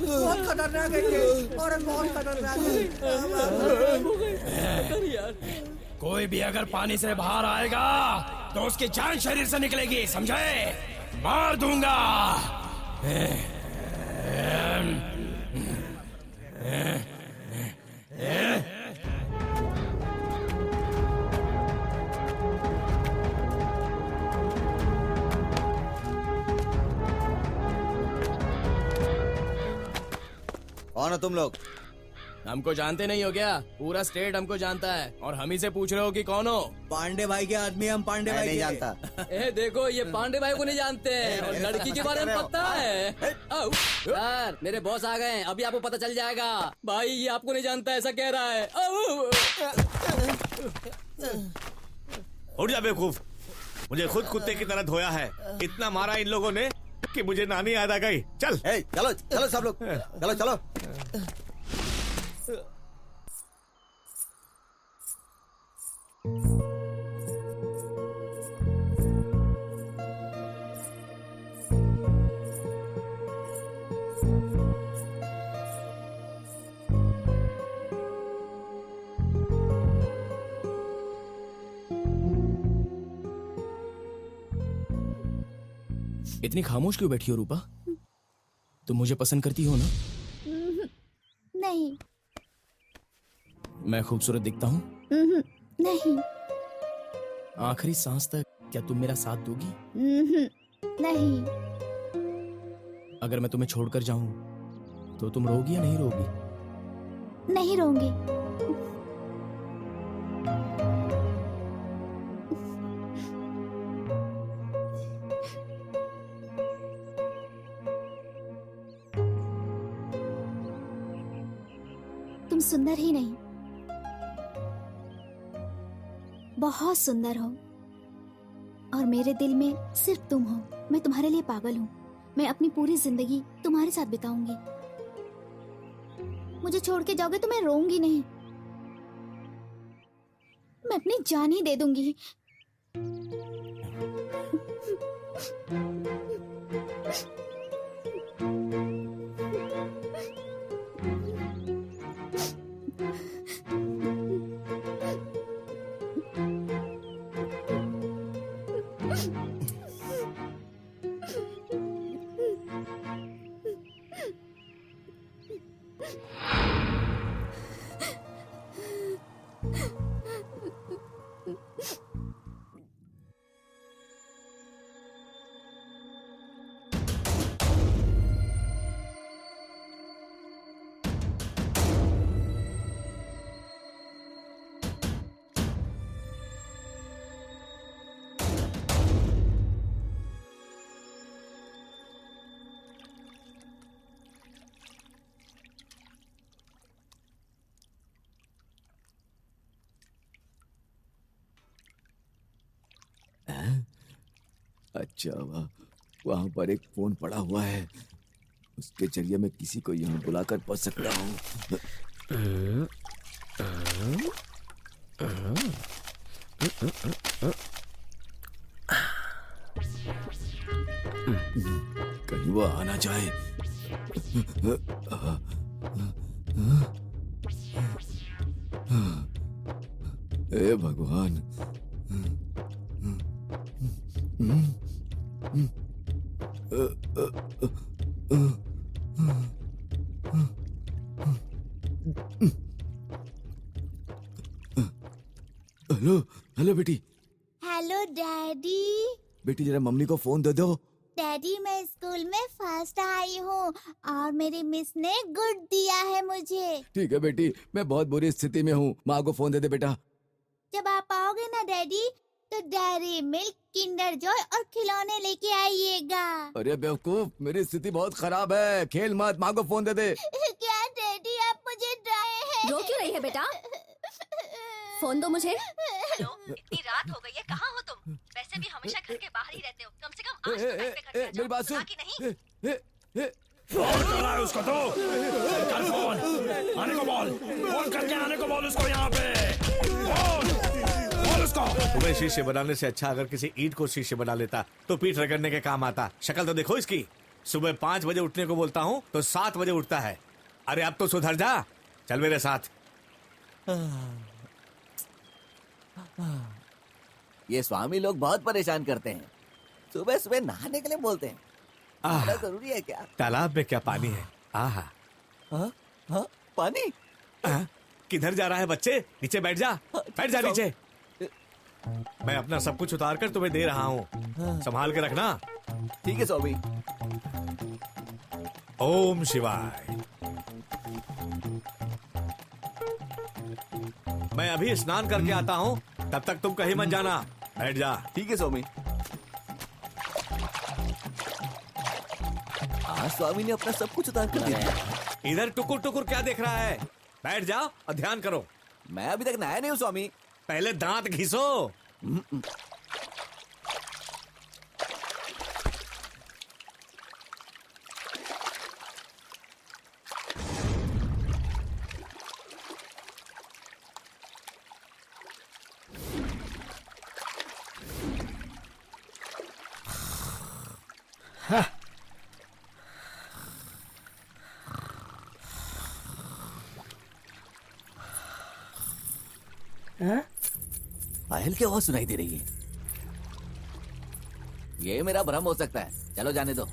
बहुत खतरनाक है ये, औरत बहुत खतरनाक है। कोई भी अगर पानी से बाहर आएगा तो उसकी जान शरीर से निकलेगी, समझे? मार दूंगा। कौन हो तुम लोग? हमको जानते नहीं हो क्या? पूरा स्टेट हमको जानता है और हम ही से पूछ रहे हो कि कौन हो? पांडे भाई के आदमी, हम पांडे भाई नहीं के। जानता। ए देखो, ये पांडे भाई को नहीं जानते हैं और लड़की के बारे में पता है। सर मेरे बॉस आ गए हैं, अभी आपको पता चल जाएगा। भाई ये आपको नहीं जानता ऐसा कह रहा है। उठ जा बेवकूफ, मुझे खुद कुत्ते की तरह धोया है। इतना मारा इन लोगों ने कि मुझे नानी याद आ गई। चल चलो चलो सब लोग, चलो चलो। इतनी खामोश क्यों बैठी हो रूपा? तुम मुझे पसंद करती हो ना? नहीं। मैं खूबसूरत दिखता हूँ? नहीं। आखिरी सांस तक क्या तुम मेरा साथ दोगी? नहीं। अगर मैं तुम्हें छोड़कर जाऊं तो तुम रोगी या नहीं रोगी? नहीं रोंगी। तुम सुंदर ही नहीं, बहुत सुंदर हो और मेरे दिल में सिर्फ तुम हो। मैं तुम्हारे लिए पागल हूँ। मैं अपनी पूरी जिंदगी तुम्हारे साथ बिताऊंगी। मुझे छोड़ के जाओगे तो मैं रोऊंगी नहीं, मैं अपनी जान ही दे दूंगी। अच्छा, वहाँ पर एक फोन पड़ा हुआ है, उसके जरिए मैं किसी को यहाँ बुलाकर पहुँच सकता हूँ। कहीं वो आ ना जाए। हे भगवान। हेलो हेलो बेटी। Hello daddy. बेटी जरा मम्मी को फोन दे दो। डैडी मैं स्कूल में फर्स्ट आई हूँ और मेरी मिस ने गुड दिया है मुझे। ठीक है बेटी, मैं बहुत बुरी स्थिति में हूँ, माँ को फोन दे दे बेटा। जब आप आओगे ना डैडी तो डेयरी मिल्क, किंडर जॉय और खिलौने लेके आइएगा। अरे बेवकूफ, मेरी स्थिति बहुत खराब है, खेल मत, माँ को फोन दे दे। क्या डैडी आप मुझे ड्राई रो क्यों रही है बेटा? फोन दो मुझे। हेलो, इतनी रात हो गई है, कहाँ हो तुम? वैसे भी हमेशा घर के बाहर ही रहते हो, कम से कम आज तो घर पे घर मेरी बात सुन। कि नहीं? फोन कर रहा है उसको तो कर फोन आने को बोल, फोन करके आने को बोल उसको यहाँ पे, बोल उसको। तुम्हें शीशे बनाने से अच्छा अगर किसी ईंट को शीशे बना लेता तो पीठ रगड़ने के काम आता। शक्ल तो देखो इसकी, सुबह 5 बजे उठने को बोलता हूँ तो 7 बजे उठता है। अरे अब तो सुधर जा, चल मेरे साथ। ये स्वामी लोग बहुत परेशान करते हैं, सुबह सुबह नहाने के लिए बोलते हैं। आह, जरूरी है क्या? तालाब में क्या पानी है। आहा, पानी? किधर जा रहा है बच्चे? नीचे बैठ जा, बैठ जा नीचे। मैं अपना सब कुछ उतार कर तुम्हें दे रहा हूँ, संभाल के रखना। ठीक है स्वामी। ओम शिवाय। मैं अभी स्नान करके आता हूँ, तब तक तुम कहीं मत जाना। बैठ जा। ठीक है स्वामी। आज स्वामी ने अपना सब कुछ उतार कर दिया। इधर टुकुर टुकुर क्या देख रहा है? बैठ जाओ और ध्यान करो। मैं अभी तक नहाया नहीं हूँ स्वामी। पहले दांत घिसो। पायल की आवाज सुनाई दे रही है। ये मेरा भ्रम हो सकता है, चलो जाने दो।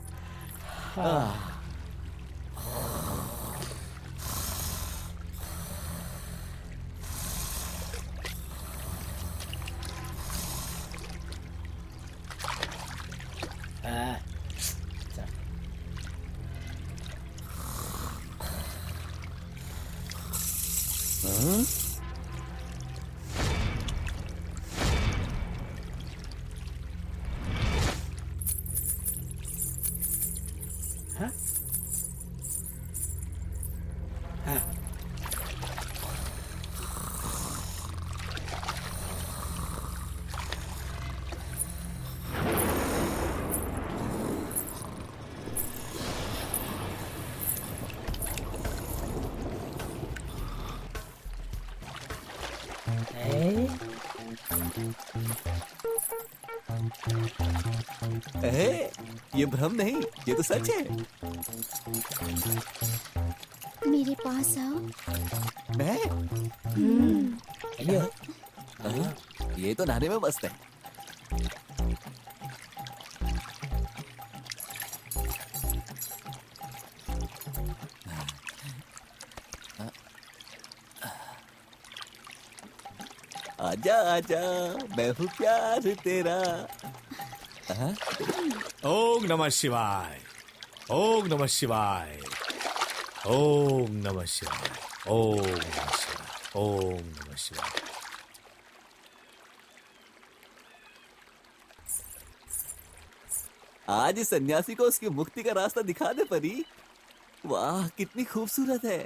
ये भ्रम नहीं, ये तो सच है। मेरे पास आओ। मैं? ये तो नहाने में मस्त है। आजा आजा, मैं हूँ प्यार तेरा। ओम नमः शिवाय, ओम नमः शिवाय, ओम नमः शिवाय, ओम नमः शिवाय, ओम नमः शिवाय। आज इस सन्यासी को उसकी मुक्ति का रास्ता दिखा दे परी। वाह कितनी खूबसूरत है।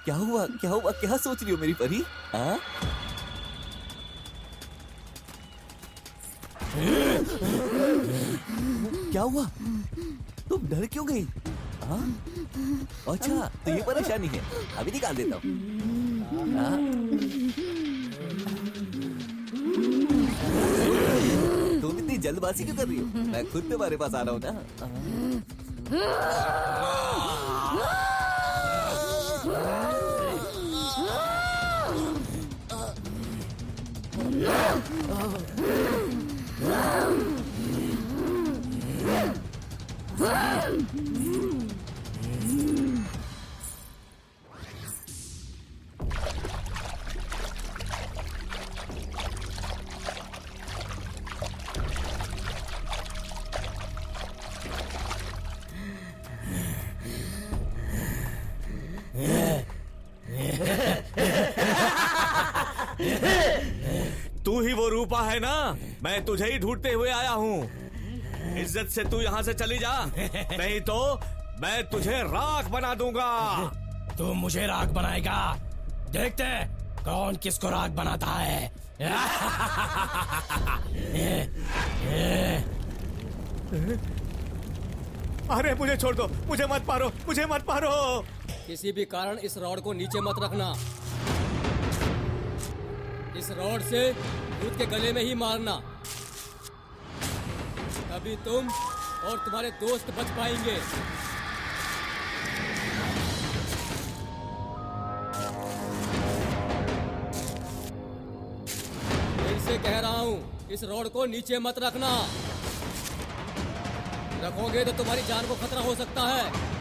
क्या हुआ क्या हुआ, क्या सोच रही हो मेरी परी? हाँ? क्या हुआ, तुम डर क्यों गई? हाँ? अच्छा तो ये परेशानी है, अभी निकाल देता हूँ। तुम इतनी जल्दबाजी क्यों कर रही हो? मैं खुद तुम्हारे पास आ रहा हूँ ना। तू ही वो रूपा है ना? मैं तुझे ही ढूंढते हुए आया हूँ। इज्जत से तू यहाँ से चली जा, नहीं तो मैं तुझे राख बना दूंगा। तू मुझे राख बनाएगा? देखते हैं कौन किसको राख बनाता है। अरे मुझे छोड़ दो, मुझे मत मारो, मुझे मत मारो। किसी भी कारण इस रॉड को नीचे मत रखना। इस रॉड से भूत के गले में ही मारना, तभी तुम और तुम्हारे दोस्त बच पाएंगे। फिर से कह रहा हूँ, इस रॉड को नीचे मत रखना। रखोगे तो तुम्हारी जान को खतरा हो सकता है।